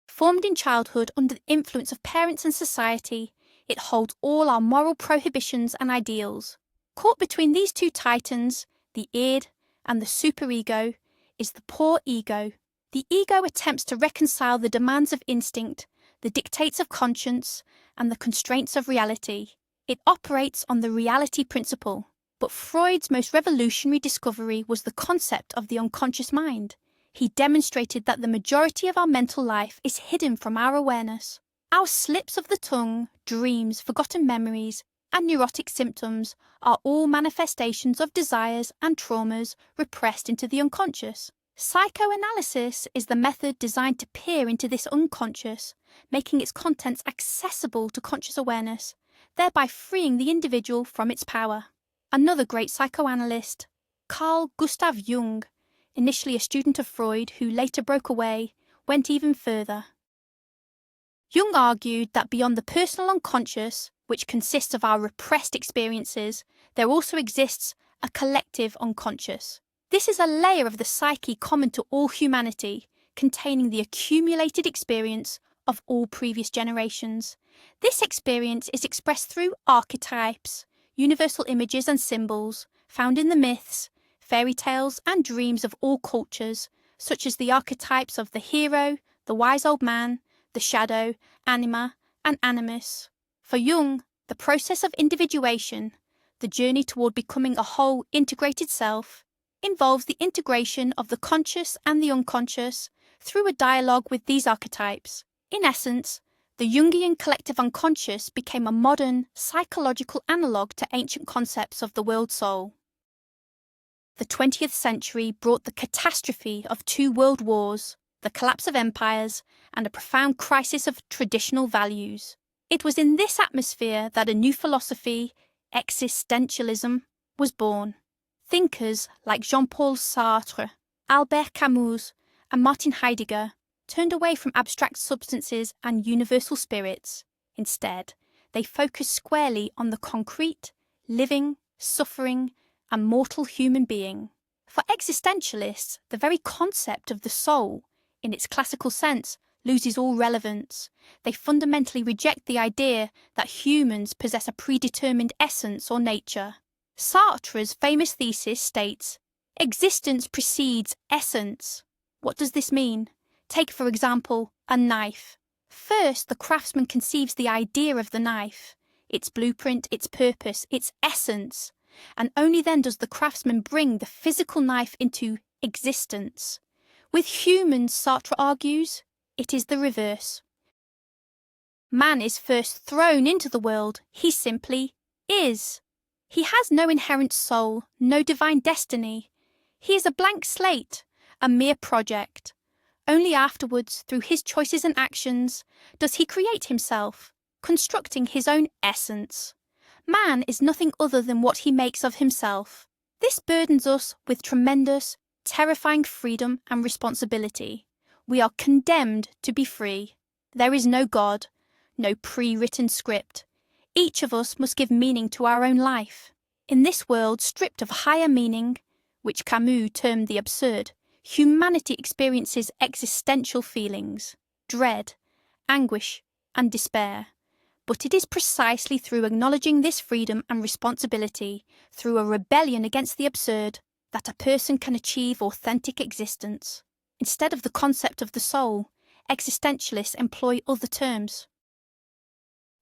Formed in childhood under the influence of parents and society, it holds all our moral prohibitions and ideals. Caught between these two titans, the id and the superego, is the poor ego. The ego attempts to reconcile the demands of instinct, the dictates of conscience, and the constraints of reality. It operates on the reality principle. But Freud's most revolutionary discovery was the concept of the unconscious mind. He demonstrated that the majority of our mental life is hidden from our awareness. Our slips of the tongue, dreams, forgotten memories, and neurotic symptoms are all manifestations of desires and traumas repressed into the unconscious. Psychoanalysis is the method designed to peer into this unconscious, making its contents accessible to conscious awareness, thereby freeing the individual from its power. Another great psychoanalyst, Carl Gustav Jung, initially a student of Freud who later broke away, went even further. Jung argued that beyond the personal unconscious, which consists of our repressed experiences, there also exists a collective unconscious. This is a layer of the psyche common to all humanity, containing the accumulated experience of all previous generations. This experience is expressed through archetypes, universal images and symbols, found in the myths, fairy tales and dreams of all cultures, such as the archetypes of the hero, the wise old man, the shadow, anima, and animus. For Jung, the process of individuation, the journey toward becoming a whole integrated self, involves the integration of the conscious and the unconscious through a dialogue with these archetypes. In essence, the Jungian collective unconscious became a modern, psychological analogue to ancient concepts of the world soul. The 20th century brought the catastrophe of 2 world wars, the collapse of empires, and a profound crisis of traditional values. It was in this atmosphere that a new philosophy, existentialism, was born. Thinkers like Jean-Paul Sartre, Albert Camus, and Martin Heidegger turned away from abstract substances and universal spirits. Instead, they focused squarely on the concrete, living, suffering, and mortal human being. For existentialists, the very concept of the soul, in its classical sense, loses all relevance. They fundamentally reject the idea that humans possess a predetermined essence or nature. Sartre's famous thesis states, "Existence precedes essence." What does this mean? Take, for example, a knife. First, the craftsman conceives the idea of the knife, its blueprint, its purpose, its essence, and only then does the craftsman bring the physical knife into existence. With humans, Sartre argues, it is the reverse. Man is first thrown into the world, he simply is. He has no inherent soul, no divine destiny. He is a blank slate, a mere project. Only afterwards, through his choices and actions, does he create himself, constructing his own essence. Man is nothing other than what he makes of himself. This burdens us with tremendous, terrifying freedom and responsibility. We are condemned to be free. There is no God, no pre-written script. Each of us must give meaning to our own life. In this world stripped of higher meaning, which Camus termed the absurd, humanity experiences existential feelings, dread, anguish, and despair. But it is precisely through acknowledging this freedom and responsibility, through a rebellion against the absurd, that a person can achieve authentic existence. Instead of the concept of the soul, existentialists employ other terms.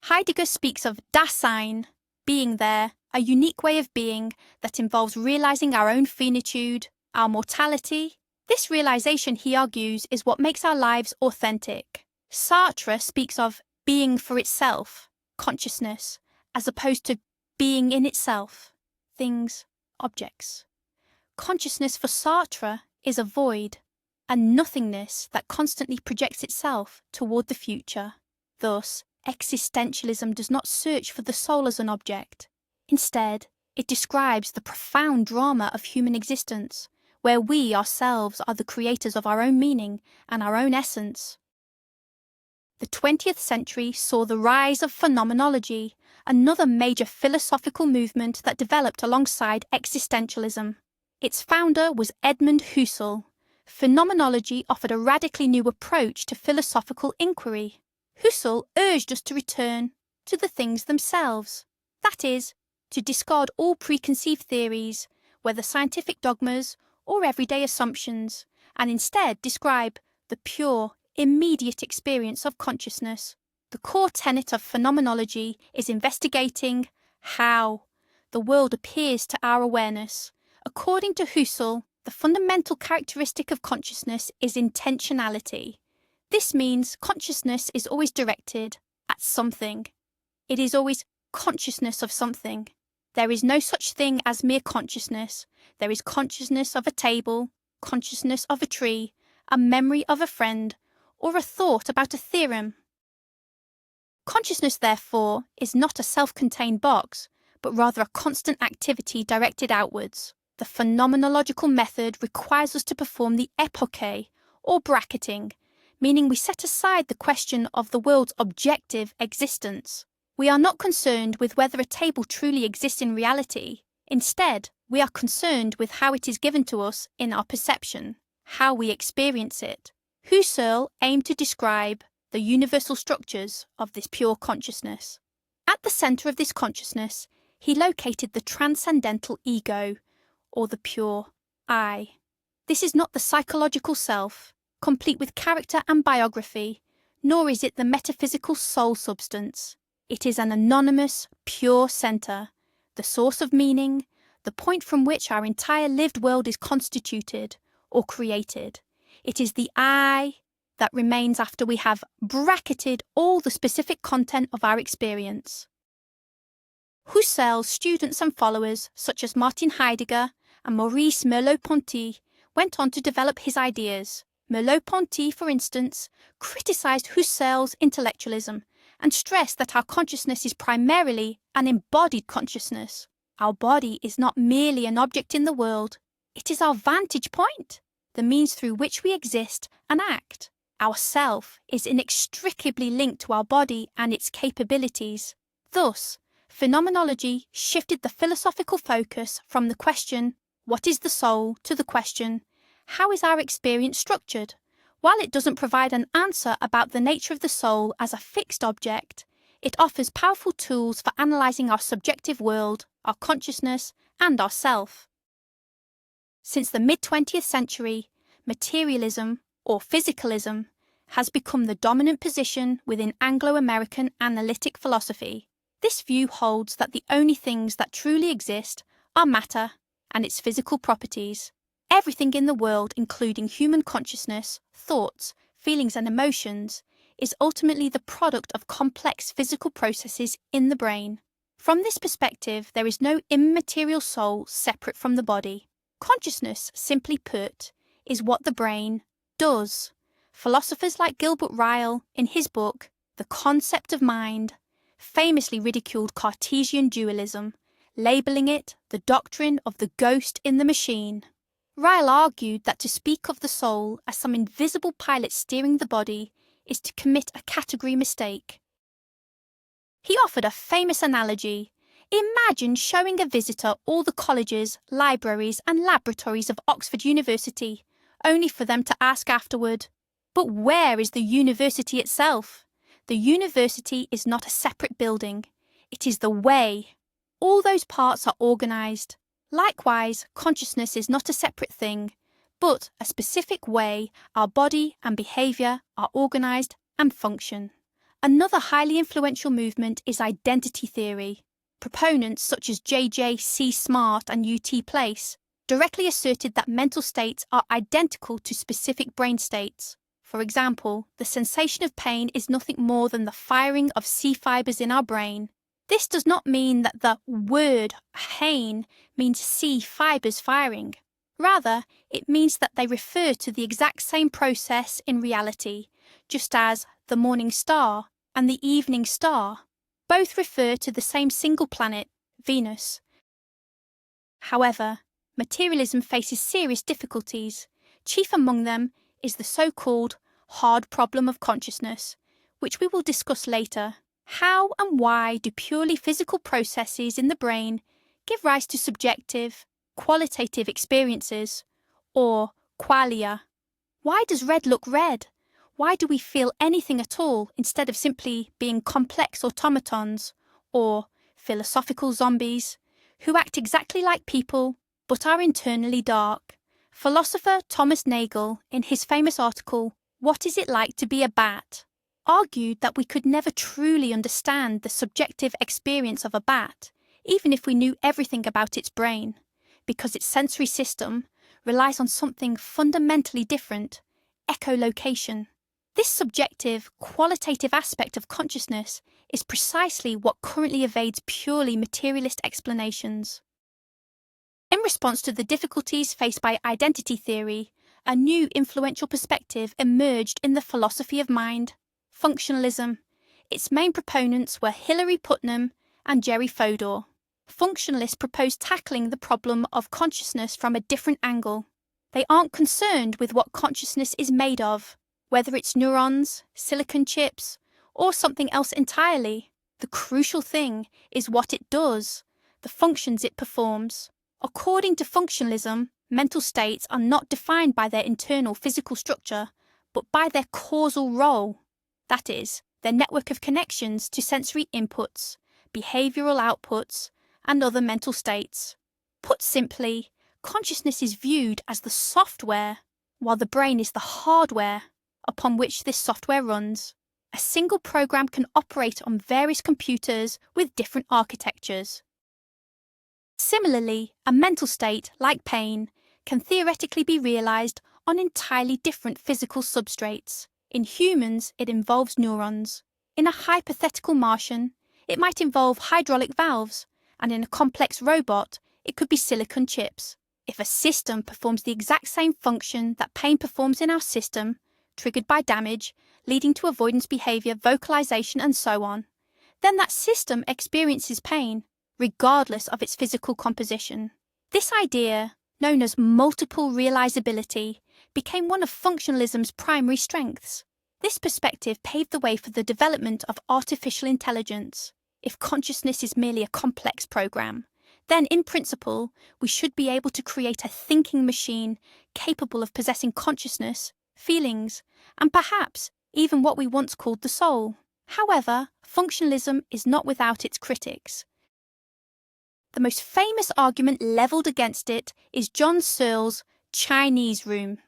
Heidegger speaks of Dasein, being there, a unique way of being that involves realizing our own finitude, our mortality. This realization, he argues, is what makes our lives authentic. Sartre speaks of being for itself, consciousness, as opposed to being in itself, things, objects. Consciousness for Sartre is a void, a nothingness that constantly projects itself toward the future. Thus, existentialism does not search for the soul as an object. Instead, it describes the profound drama of human existence, where we ourselves are the creators of our own meaning and our own essence. The 20th century saw the rise of phenomenology, another major philosophical movement that developed alongside existentialism. Its founder was Edmund Husserl. Phenomenology offered a radically new approach to philosophical inquiry. Husserl urged us to return to the things themselves, that is, to discard all preconceived theories, whether scientific dogmas or everyday assumptions, and instead describe the pure, immediate experience of consciousness. The core tenet of phenomenology is investigating how the world appears to our awareness. According to Husserl, the fundamental characteristic of consciousness is intentionality. This means consciousness is always directed at something. It is always consciousness of something. There is no such thing as mere consciousness. There is consciousness of a table, consciousness of a tree, a memory of a friend, or a thought about a theorem. Consciousness, therefore, is not a self-contained box, but rather a constant activity directed outwards. The phenomenological method requires us to perform the epoche, or bracketing, meaning we set aside the question of the world's objective existence. We are not concerned with whether a table truly exists in reality. Instead, we are concerned with how it is given to us in our perception, how we experience it. Husserl aimed to describe the universal structures of this pure consciousness. At the centre of this consciousness, he located the transcendental ego, or the pure I. This is not the psychological self, complete with character and biography, nor is it the metaphysical soul substance. It is an anonymous, pure centre, the source of meaning, the point from which our entire lived world is constituted or created. It is the I that remains after we have bracketed all the specific content of our experience. Husserl's students and followers, such as Martin Heidegger and Maurice Merleau-Ponty, went on to develop his ideas. Merleau-Ponty, for instance, criticised Husserl's intellectualism and stressed that our consciousness is primarily an embodied consciousness. Our body is not merely an object in the world, it is our vantage point, the means through which we exist and act. Our self is inextricably linked to our body and its capabilities. Thus, phenomenology shifted the philosophical focus from the question, what is the soul, to the question, how is our experience structured? While it doesn't provide an answer about the nature of the soul as a fixed object, it offers powerful tools for analysing our subjective world, our consciousness, and our self. Since the mid-20th century, materialism, or physicalism, has become the dominant position within Anglo-American analytic philosophy. This view holds that the only things that truly exist are matter and its physical properties. Everything in the world, including human consciousness, thoughts, feelings and emotions, is ultimately the product of complex physical processes in the brain. From this perspective, there is no immaterial soul separate from the body. Consciousness, simply put, is what the brain does. Philosophers like Gilbert Ryle, in his book, The Concept of Mind, famously ridiculed Cartesian dualism, labelling it the doctrine of the ghost in the machine. Ryle argued that to speak of the soul as some invisible pilot steering the body is to commit a category mistake. He offered a famous analogy. Imagine showing a visitor all the colleges, libraries and laboratories of Oxford University, only for them to ask afterward, "But where is the university itself?" The university is not a separate building. It is the way. All those parts are organised. Likewise, consciousness is not a separate thing, but a specific way our body and behaviour are organised and function. Another highly influential movement is identity theory. Proponents such as J.J.C. Smart and U.T. Place directly asserted that mental states are identical to specific brain states. For example, the sensation of pain is nothing more than the firing of C fibres in our brain. This does not mean that the word pain means C fibres firing. Rather, it means that they refer to the exact same process in reality, just as the morning star and the evening star both refer to the same single planet, Venus. However, materialism faces serious difficulties. Chief among them is the so-called hard problem of consciousness, which we will discuss later. How and why do purely physical processes in the brain give rise to subjective, qualitative experiences, or qualia? Why does red look red? Why do we feel anything at all instead of simply being complex automatons, or philosophical zombies, who act exactly like people but are internally dark? Philosopher Thomas Nagel, in his famous article, "What is it like to be a bat?" argued that we could never truly understand the subjective experience of a bat, even if we knew everything about its brain, because its sensory system relies on something fundamentally different: echolocation. This subjective, qualitative aspect of consciousness is precisely what currently evades purely materialist explanations. In response to the difficulties faced by identity theory, a new influential perspective emerged in the philosophy of mind: functionalism. Its main proponents were Hilary Putnam and Jerry Fodor. Functionalists proposed tackling the problem of consciousness from a different angle. They aren't concerned with what consciousness is made of, whether it's neurons, silicon chips, or something else entirely. The crucial thing is what it does, the functions it performs. According to functionalism, mental states are not defined by their internal physical structure, but by their causal role. That is, their network of connections to sensory inputs, behavioral outputs, and other mental states. Put simply, consciousness is viewed as the software, while the brain is the hardware upon which this software runs. A single program can operate on various computers with different architectures. Similarly, a mental state, like pain, can theoretically be realized on entirely different physical substrates. In humans, it involves neurons. In a hypothetical Martian, it might involve hydraulic valves, and in a complex robot, it could be silicon chips. If a system performs the exact same function that pain performs in our system, triggered by damage, leading to avoidance behavior, vocalization, and so on, then that system experiences pain, regardless of its physical composition. This idea, known as multiple realizability, became one of functionalism's primary strengths. This perspective paved the way for the development of artificial intelligence. If consciousness is merely a complex program, then in principle, we should be able to create a thinking machine capable of possessing consciousness, feelings, and perhaps even what we once called the soul. However, functionalism is not without its critics. The most famous argument levelled against it is John Searle's Chinese room.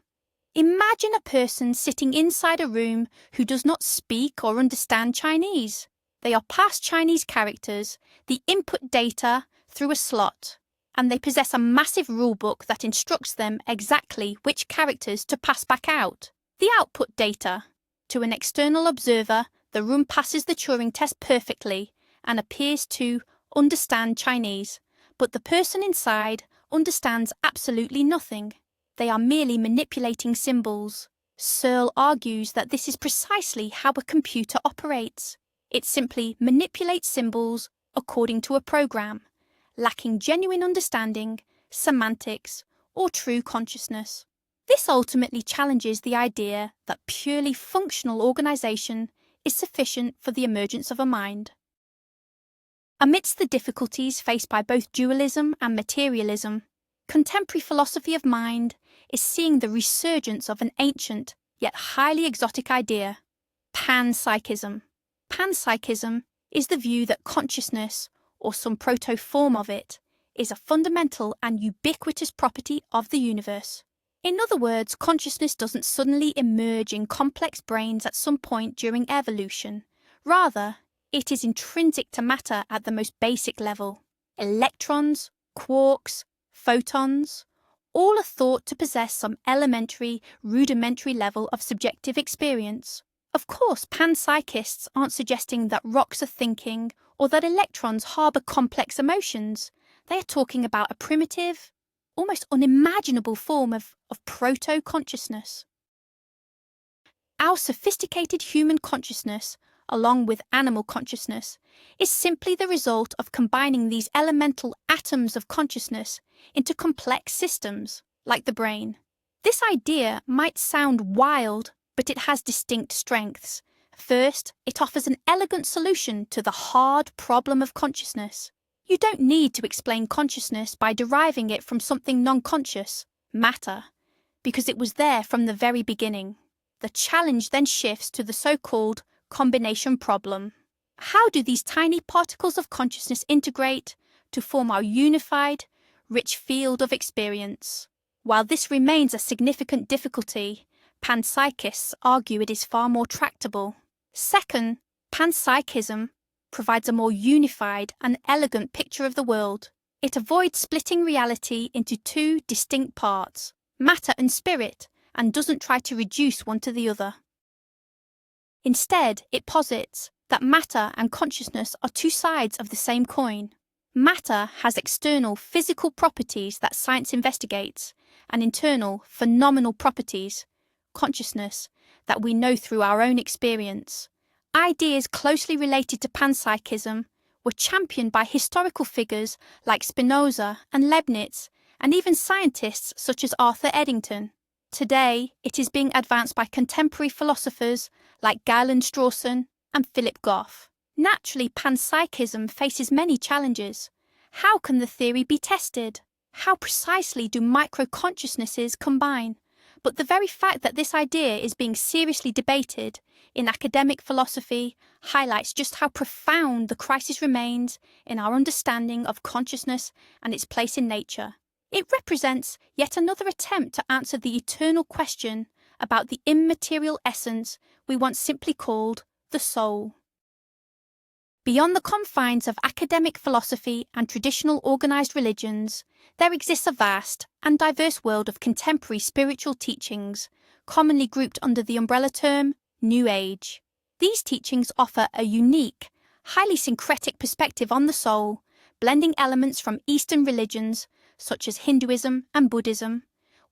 Imagine a person sitting inside a room who does not speak or understand Chinese. They are passed Chinese characters, the input data, through a slot, and they possess a massive rulebook that instructs them exactly which characters to pass back out. The output data. To an external observer, the room passes the Turing test perfectly and appears to understand Chinese, but the person inside understands absolutely nothing. They are merely manipulating symbols. Searle argues that this is precisely how a computer operates. It simply manipulates symbols according to a program, lacking genuine understanding, semantics, or true consciousness. This ultimately challenges the idea that purely functional organization is sufficient for the emergence of a mind. Amidst the difficulties faced by both dualism and materialism, contemporary philosophy of mind is seeing the resurgence of an ancient yet highly exotic idea, panpsychism. Panpsychism is the view that consciousness, or some proto-form of it, is a fundamental and ubiquitous property of the universe. In other words, consciousness doesn't suddenly emerge in complex brains at some point during evolution. Rather, it is intrinsic to matter at the most basic level. Electrons, quarks, photons, all are thought to possess some elementary, rudimentary level of subjective experience. Of course, panpsychists aren't suggesting that rocks are thinking or that electrons harbour complex emotions. They are talking about a primitive, almost unimaginable form of proto-consciousness. Our sophisticated human consciousness, along with animal consciousness, is simply the result of combining these elemental atoms of consciousness into complex systems, like the brain. This idea might sound wild, but it has distinct strengths. First, it offers an elegant solution to the hard problem of consciousness. You don't need to explain consciousness by deriving it from something non-conscious, matter, because it was there from the very beginning. The challenge then shifts to the so-called combination problem. How do these tiny particles of consciousness integrate to form our unified, rich field of experience? While this remains a significant difficulty, panpsychists argue it is far more tractable. Second, panpsychism provides a more unified and elegant picture of the world. It avoids splitting reality into two distinct parts, matter and spirit, and doesn't try to reduce one to the other. Instead, it posits that matter and consciousness are two sides of the same coin. Matter has external physical properties that science investigates, and internal phenomenal properties, consciousness, that we know through our own experience. Ideas closely related to panpsychism were championed by historical figures like Spinoza and Leibniz, and even scientists such as Arthur Eddington. Today, it is being advanced by contemporary philosophers like Galen Strawson and Philip Goff. Naturally, panpsychism faces many challenges. How can the theory be tested? How precisely do micro-consciousnesses combine? But the very fact that this idea is being seriously debated in academic philosophy highlights just how profound the crisis remains in our understanding of consciousness and its place in nature. It represents yet another attempt to answer the eternal question about the immaterial essence we once simply called the soul. Beyond the confines of academic philosophy and traditional organized religions, there exists a vast and diverse world of contemporary spiritual teachings, commonly grouped under the umbrella term New Age. These teachings offer a unique, highly syncretic perspective on the soul, blending elements from Eastern religions such as Hinduism and Buddhism,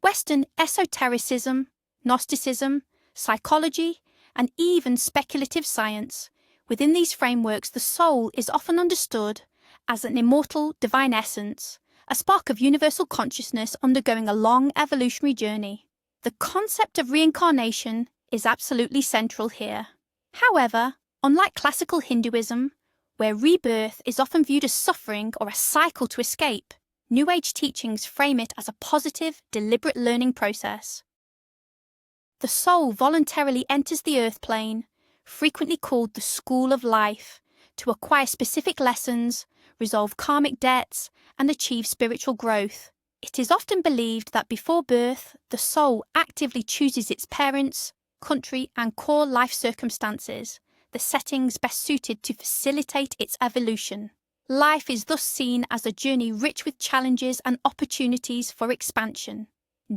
Western esotericism, Gnosticism, psychology, and even speculative science. Within these frameworks, the soul is often understood as an immortal divine essence, a spark of universal consciousness undergoing a long evolutionary journey. The concept of reincarnation is absolutely central here. However, unlike classical Hinduism, where rebirth is often viewed as suffering or a cycle to escape, New Age teachings frame it as a positive, deliberate learning process. The soul voluntarily enters the earth plane, frequently called the school of life, to acquire specific lessons, resolve karmic debts, and achieve spiritual growth. It is often believed that before birth, the soul actively chooses its parents, country, and core life circumstances, the settings best suited to facilitate its evolution. Life is thus seen as a journey rich with challenges and opportunities for expansion.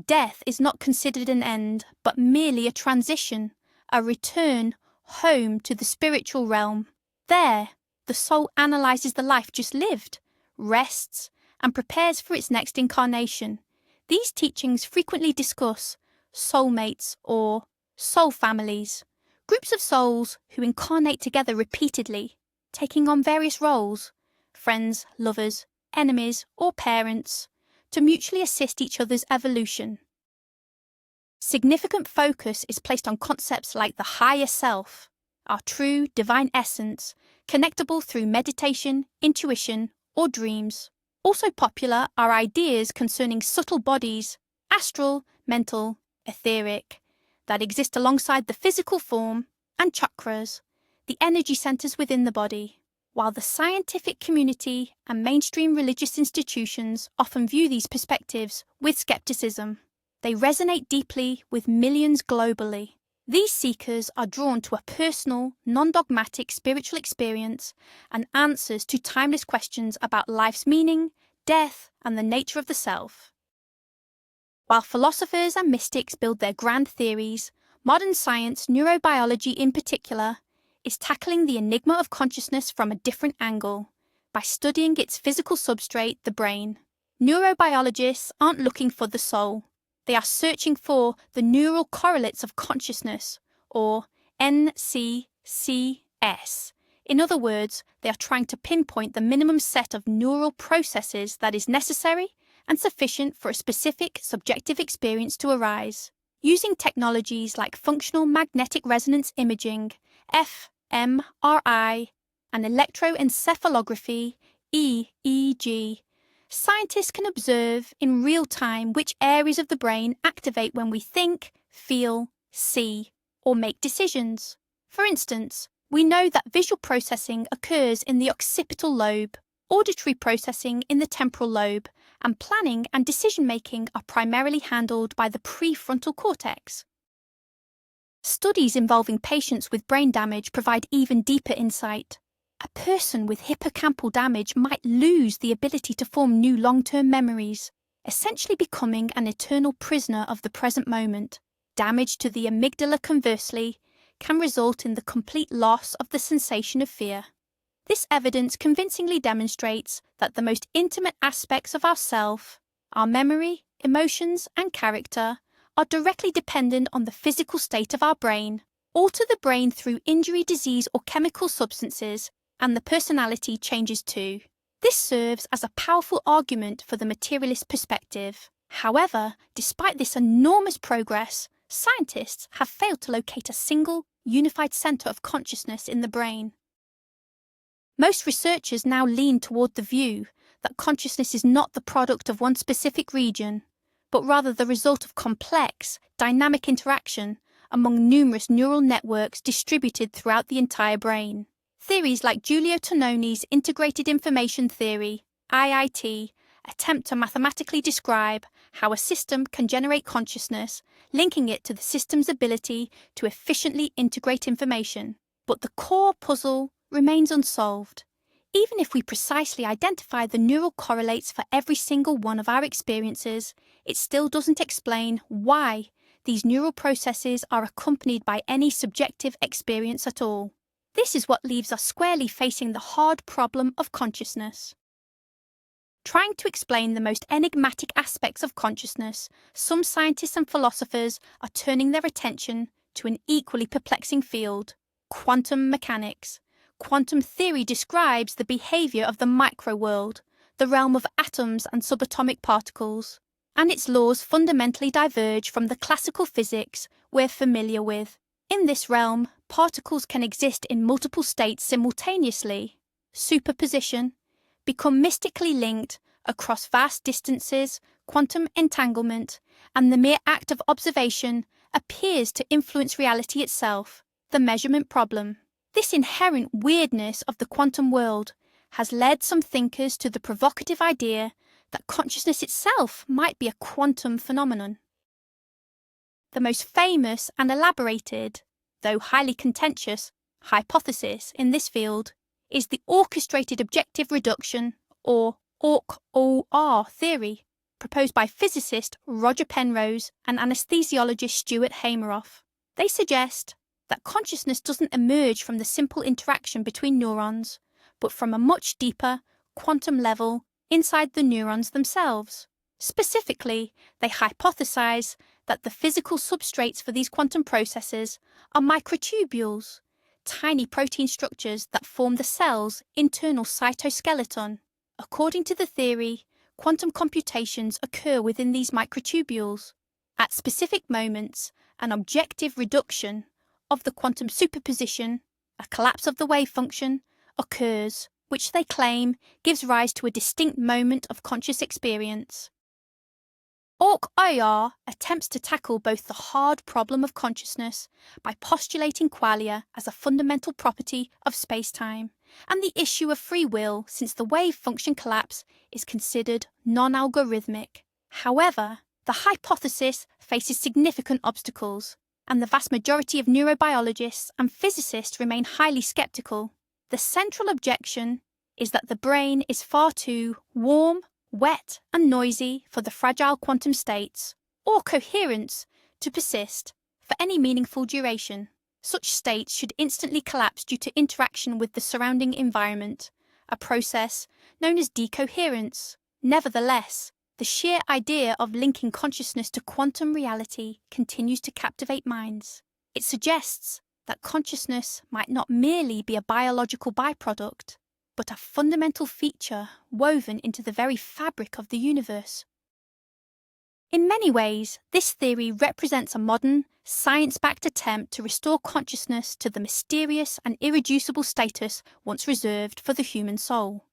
Death is not considered an end, but merely a transition, a return home to the spiritual realm. There, the soul analyzes the life just lived, rests, and prepares for its next incarnation. These teachings frequently discuss soulmates or soul families, groups of souls who incarnate together repeatedly, taking on various roles, friends, lovers, enemies, or parents, to mutually assist each other's evolution. Significant focus is placed on concepts like the higher self, our true divine essence, connectable through meditation, intuition, or dreams. Also popular are ideas concerning subtle bodies, astral, mental, etheric, that exist alongside the physical form, and chakras, the energy centers within the body. While the scientific community and mainstream religious institutions often view these perspectives with skepticism, they resonate deeply with millions globally. These seekers are drawn to a personal, non-dogmatic spiritual experience and answers to timeless questions about life's meaning, death, and the nature of the self. While philosophers and mystics build their grand theories, modern science, neurobiology in particular, is tackling the enigma of consciousness from a different angle, by studying its physical substrate, the brain. Neurobiologists aren't looking for the soul. They are searching for the neural correlates of consciousness, or NCCS. In other words, they are trying to pinpoint the minimum set of neural processes that is necessary and sufficient for a specific subjective experience to arise. Using technologies like functional magnetic resonance imaging, fMRI, and electroencephalography, EEG, scientists can observe in real time which areas of the brain activate when we think, feel, see, or make decisions. For instance, we know that visual processing occurs in the occipital lobe, auditory processing in the temporal lobe, and planning and decision-making are primarily handled by the prefrontal cortex. Studies involving patients with brain damage provide even deeper insight. A person with hippocampal damage might lose the ability to form new long-term memories, essentially becoming an eternal prisoner of the present moment. Damage to the amygdala, conversely, can result in the complete loss of the sensation of fear. This evidence convincingly demonstrates that the most intimate aspects of ourself, our memory, emotions, and character, are directly dependent on the physical state of our brain. Alter the brain through injury, disease, or chemical substances, and the personality changes too. This serves as a powerful argument for the materialist perspective. However, despite this enormous progress, scientists have failed to locate a single, unified center of consciousness in the brain. Most researchers now lean toward the view that consciousness is not the product of one specific region, but rather the result of complex, dynamic interaction among numerous neural networks distributed throughout the entire brain. Theories like Giulio Tononi's integrated information theory, IIT, attempt to mathematically describe how a system can generate consciousness, linking it to the system's ability to efficiently integrate information. But the core puzzle remains unsolved. Even if we precisely identify the neural correlates for every single one of our experiences, it still doesn't explain why these neural processes are accompanied by any subjective experience at all. This is what leaves us squarely facing the hard problem of consciousness. Trying to explain the most enigmatic aspects of consciousness, some scientists and philosophers are turning their attention to an equally perplexing field: quantum mechanics. Quantum theory describes the behavior of the microworld, the realm of atoms and subatomic particles, and its laws fundamentally diverge from the classical physics we're familiar with. In this realm, particles can exist in multiple states simultaneously, superposition, become mystically linked across vast distances, quantum entanglement, and the mere act of observation appears to influence reality itself, the measurement problem. This inherent weirdness of the quantum world has led some thinkers to the provocative idea that consciousness itself might be a quantum phenomenon. The most famous and elaborated, though highly contentious, hypothesis in this field is the orchestrated objective reduction, or OR theory, proposed by physicist Roger Penrose and anesthesiologist Stuart Hameroff. They suggest that consciousness doesn't emerge from the simple interaction between neurons, but from a much deeper, quantum level inside the neurons themselves. Specifically, they hypothesize that the physical substrates for these quantum processes are microtubules, tiny protein structures that form the cell's internal cytoskeleton. According to the theory, quantum computations occur within these microtubules. At specific moments, an objective reduction of the quantum superposition, a collapse of the wave function, occurs, which they claim gives rise to a distinct moment of conscious experience. Ork-IR attempts to tackle both the hard problem of consciousness by postulating qualia as a fundamental property of space-time, and the issue of free will, since the wave function collapse is considered non-algorithmic. However, the hypothesis faces significant obstacles, and the vast majority of neurobiologists and physicists remain highly skeptical. The central objection is that the brain is far too warm, wet and noisy for the fragile quantum states, or coherence, to persist for any meaningful duration. Such states should instantly collapse due to interaction with the surrounding environment, a process known as decoherence. Nevertheless, the sheer idea of linking consciousness to quantum reality continues to captivate minds. It suggests that consciousness might not merely be a biological byproduct, but a fundamental feature woven into the very fabric of the universe. In many ways, this theory represents a modern, science-backed attempt to restore consciousness to the mysterious and irreducible status once reserved for the human soul.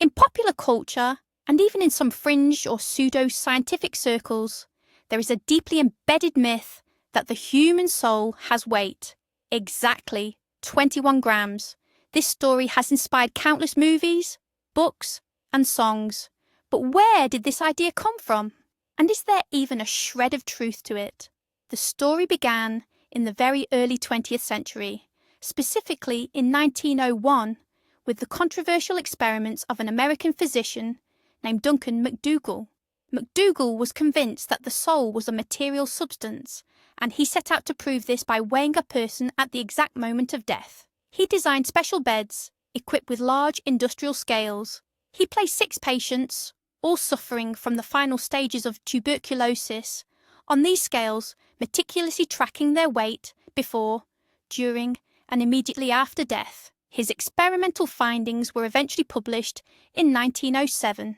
In popular culture, and even in some fringe or pseudo-scientific circles, there is a deeply embedded myth that the human soul has weight, exactly 21 grams. This story has inspired countless movies, books, and songs. But where did this idea come from? And is there even a shred of truth to it? The story began in the very early 20th century, specifically in 1901, with the controversial experiments of an American physician named Duncan McDougall. McDougall was convinced that the soul was a material substance, and he set out to prove this by weighing a person at the exact moment of death. He designed special beds, equipped with large industrial scales. He placed 6 patients, all suffering from the final stages of tuberculosis, on these scales, meticulously tracking their weight before, during, and immediately after death. His experimental findings were eventually published in 1907.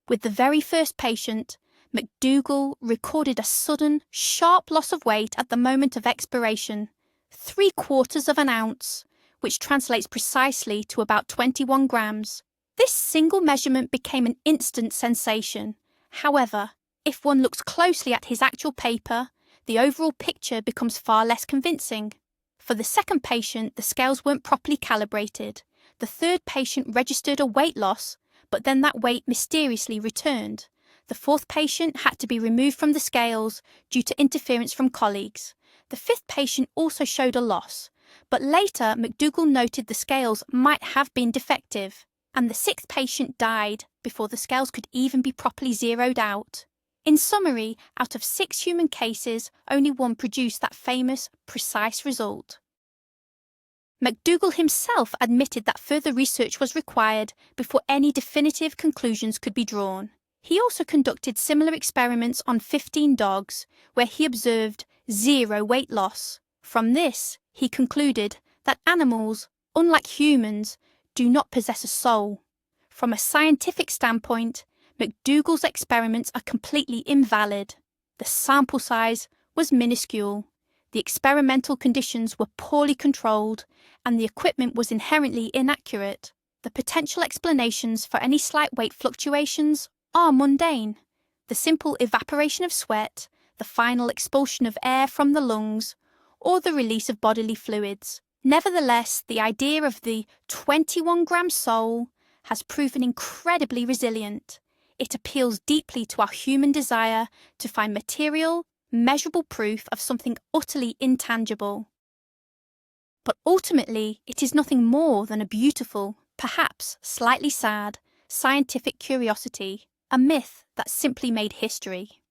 With the very first patient, McDougall recorded a sudden, sharp loss of weight at the moment of expiration, 3/4 of an ounce, which translates precisely to about 21 grams. This single measurement became an instant sensation. However, if one looks closely at his actual paper, the overall picture becomes far less convincing. For the second patient, the scales weren't properly calibrated. The third patient registered a weight loss, but then that weight mysteriously returned. The fourth patient had to be removed from the scales due to interference from colleagues. The fifth patient also showed a loss, but later McDougall noted the scales might have been defective, and the sixth patient died before the scales could even be properly zeroed out. In summary, out of 6 human cases, only one produced that famous, precise result. McDougall himself admitted that further research was required before any definitive conclusions could be drawn. He also conducted similar experiments on 15 dogs, where he observed 0 weight loss. From this, he concluded that animals, unlike humans, do not possess a soul. From a scientific standpoint, McDougall's experiments are completely invalid. The sample size was minuscule, the experimental conditions were poorly controlled, and the equipment was inherently inaccurate. The potential explanations for any slight weight fluctuations are mundane. The simple evaporation of sweat, the final expulsion of air from the lungs, or the release of bodily fluids. Nevertheless, the idea of the 21-gram soul has proven incredibly resilient. It appeals deeply to our human desire to find material, measurable proof of something utterly intangible. But ultimately, it is nothing more than a beautiful, perhaps slightly sad, scientific curiosity, a myth that simply made history.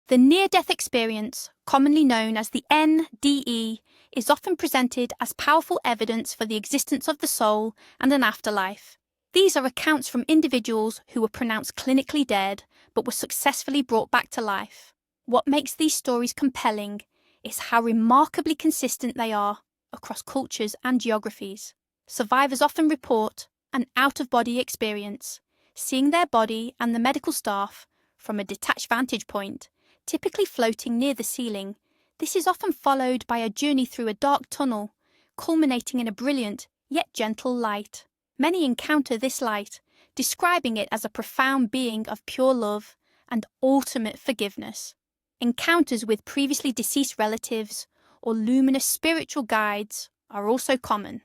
The near-death experience, commonly known as the NDE, is often presented as powerful evidence for the existence of the soul and an afterlife. These are accounts from individuals who were pronounced clinically dead but were successfully brought back to life. What makes these stories compelling is how remarkably consistent they are across cultures and geographies. Survivors often report an out-of-body experience, seeing their body and the medical staff from a detached vantage point, typically floating near the ceiling. This is often followed by a journey through a dark tunnel, culminating in a brilliant, yet gentle light. Many encounter this light, describing it as a profound being of pure love and ultimate forgiveness. Encounters with previously deceased relatives or luminous spiritual guides are also common.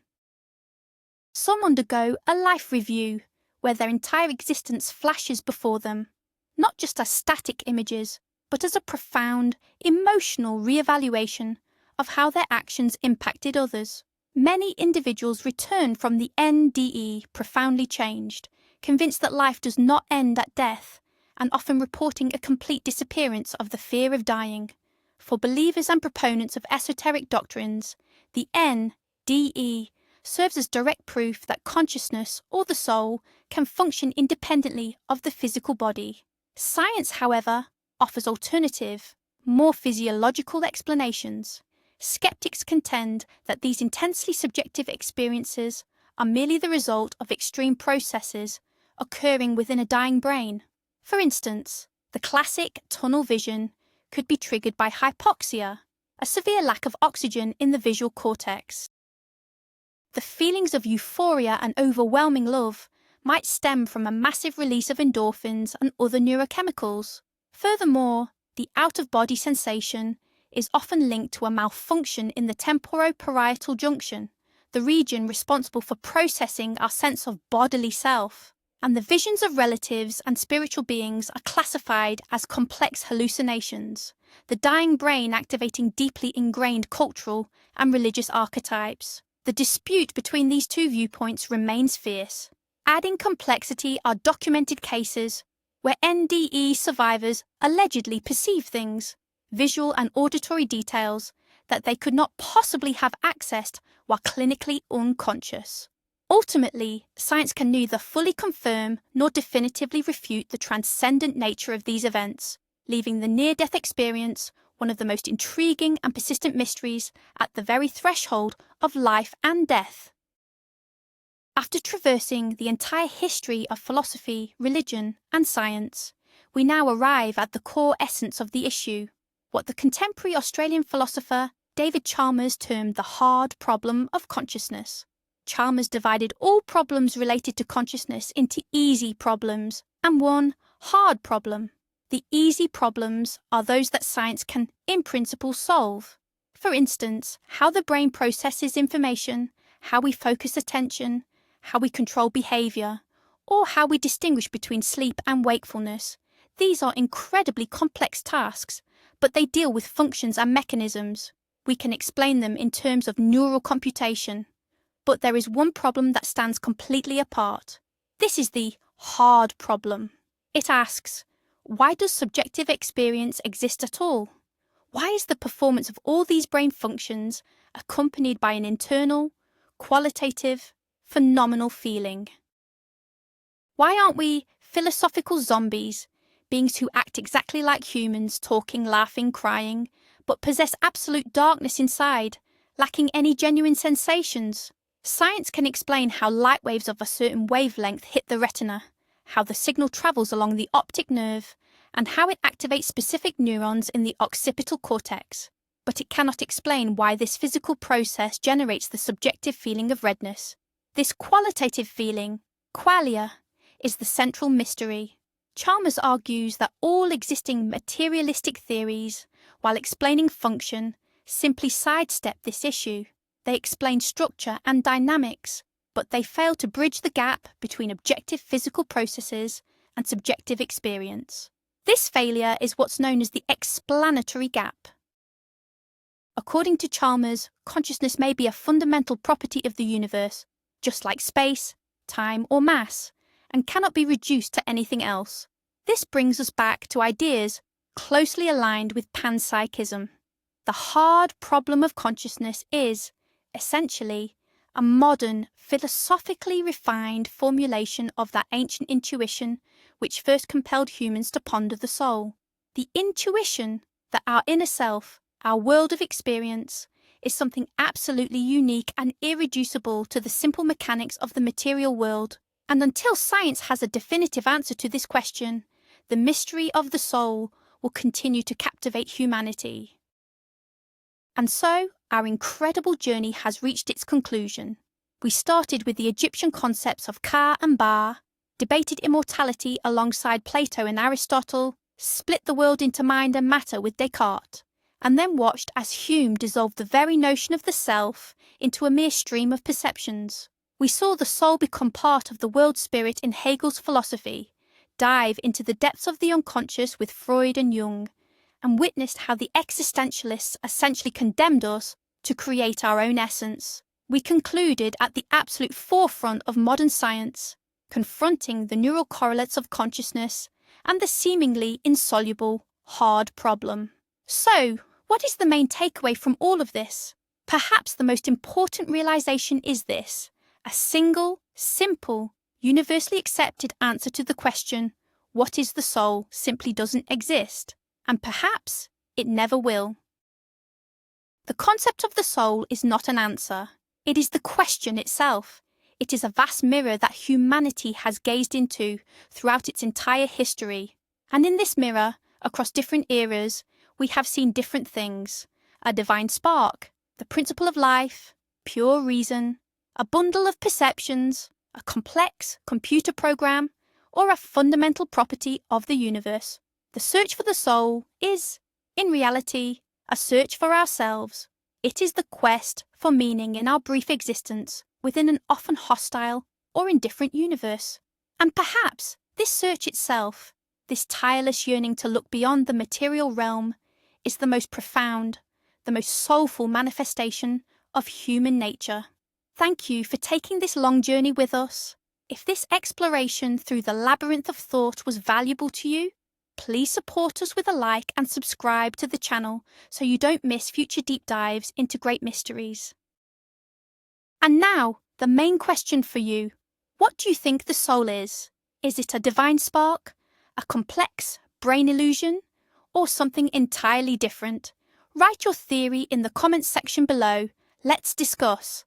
Some undergo a life review, where their entire existence flashes before them, not just as static images, but as a profound, emotional re-evaluation of how their actions impacted others. Many individuals return from the NDE profoundly changed, convinced that life does not end at death, and often reporting a complete disappearance of the fear of dying. For believers and proponents of esoteric doctrines, the NDE serves as direct proof that consciousness, or the soul, can function independently of the physical body. Science, however, offers alternative, more physiological explanations. Skeptics contend that these intensely subjective experiences are merely the result of extreme processes occurring within a dying brain. For instance, the classic tunnel vision could be triggered by hypoxia, a severe lack of oxygen in the visual cortex. The feelings of euphoria and overwhelming love might stem from a massive release of endorphins and other neurochemicals. Furthermore, the out-of-body sensation is often linked to a malfunction in the temporoparietal junction, the region responsible for processing our sense of bodily self. And the visions of relatives and spiritual beings are classified as complex hallucinations, the dying brain activating deeply ingrained cultural and religious archetypes. The dispute between these two viewpoints remains fierce. Adding complexity are documented cases where NDE survivors allegedly perceive things, visual and auditory details, that they could not possibly have accessed while clinically unconscious. Ultimately, science can neither fully confirm nor definitively refute the transcendent nature of these events, leaving the near-death experience one of the most intriguing and persistent mysteries at the very threshold of life and death. After traversing the entire history of philosophy, religion, and science, we now arrive at the core essence of the issue, what the contemporary Australian philosopher David Chalmers termed the hard problem of consciousness. Chalmers divided all problems related to consciousness into easy problems and one hard problem. The easy problems are those that science can, in principle, solve. For instance, how the brain processes information, how we focus attention, how we control behavior, or how we distinguish between sleep and wakefulness. These are incredibly complex tasks, but they deal with functions and mechanisms. We can explain them in terms of neural computation. But there is one problem that stands completely apart. This is the hard problem. It asks, why does subjective experience exist at all? Why is the performance of all these brain functions accompanied by an internal, qualitative, phenomenal feeling? Why aren't we philosophical zombies, beings who act exactly like humans, talking, laughing, crying, but possess absolute darkness inside, lacking any genuine sensations? Science can explain how light waves of a certain wavelength hit the retina, how the signal travels along the optic nerve, and how it activates specific neurons in the occipital cortex. But it cannot explain why this physical process generates the subjective feeling of redness. This qualitative feeling, qualia, is the central mystery. Chalmers argues that all existing materialistic theories, while explaining function, simply sidestep this issue. They explain structure and dynamics, but they fail to bridge the gap between objective physical processes and subjective experience. This failure is what's known as the explanatory gap. According to Chalmers, consciousness may be a fundamental property of the universe, just like space, time, or mass, and cannot be reduced to anything else. This brings us back to ideas closely aligned with panpsychism. The hard problem of consciousness is, essentially, a modern, philosophically refined formulation of that ancient intuition which first compelled humans to ponder the soul. The intuition that our inner self, our world of experience, is something absolutely unique and irreducible to the simple mechanics of the material world. And until science has a definitive answer to this question, the mystery of the soul will continue to captivate humanity. And so, our incredible journey has reached its conclusion. We started with the Egyptian concepts of ka and ba, debated immortality alongside Plato and Aristotle, split the world into mind and matter with Descartes, and then watched as Hume dissolved the very notion of the self into a mere stream of perceptions. We saw the soul become part of the world spirit in Hegel's philosophy, dive into the depths of the unconscious with Freud and Jung, and witnessed how the existentialists essentially condemned us to create our own essence. We concluded at the absolute forefront of modern science, confronting the neural correlates of consciousness and the seemingly insoluble, hard problem. So, what is the main takeaway from all of this? Perhaps the most important realization is this: a single, simple, universally accepted answer to the question, what is the soul, simply doesn't exist, and perhaps it never will. The concept of the soul is not an answer. It is the question itself. It is a vast mirror that humanity has gazed into throughout its entire history. And in this mirror, across different eras, we have seen different things: a divine spark, the principle of life, pure reason, a bundle of perceptions, a complex computer program, or a fundamental property of the universe. The search for the soul is, in reality, a search for ourselves. It is the quest for meaning in our brief existence within an often hostile or indifferent universe. And perhaps this search itself, this tireless yearning to look beyond the material realm, is the most profound, the most soulful manifestation of human nature. Thank you for taking this long journey with us. If this exploration through the labyrinth of thought was valuable to you, please support us with a like and subscribe to the channel so you don't miss future deep dives into great mysteries. And now, the main question for you. What do you think the soul is? Is it a divine spark, a complex brain illusion, or something entirely different? Write your theory in the comments section below. Let's discuss.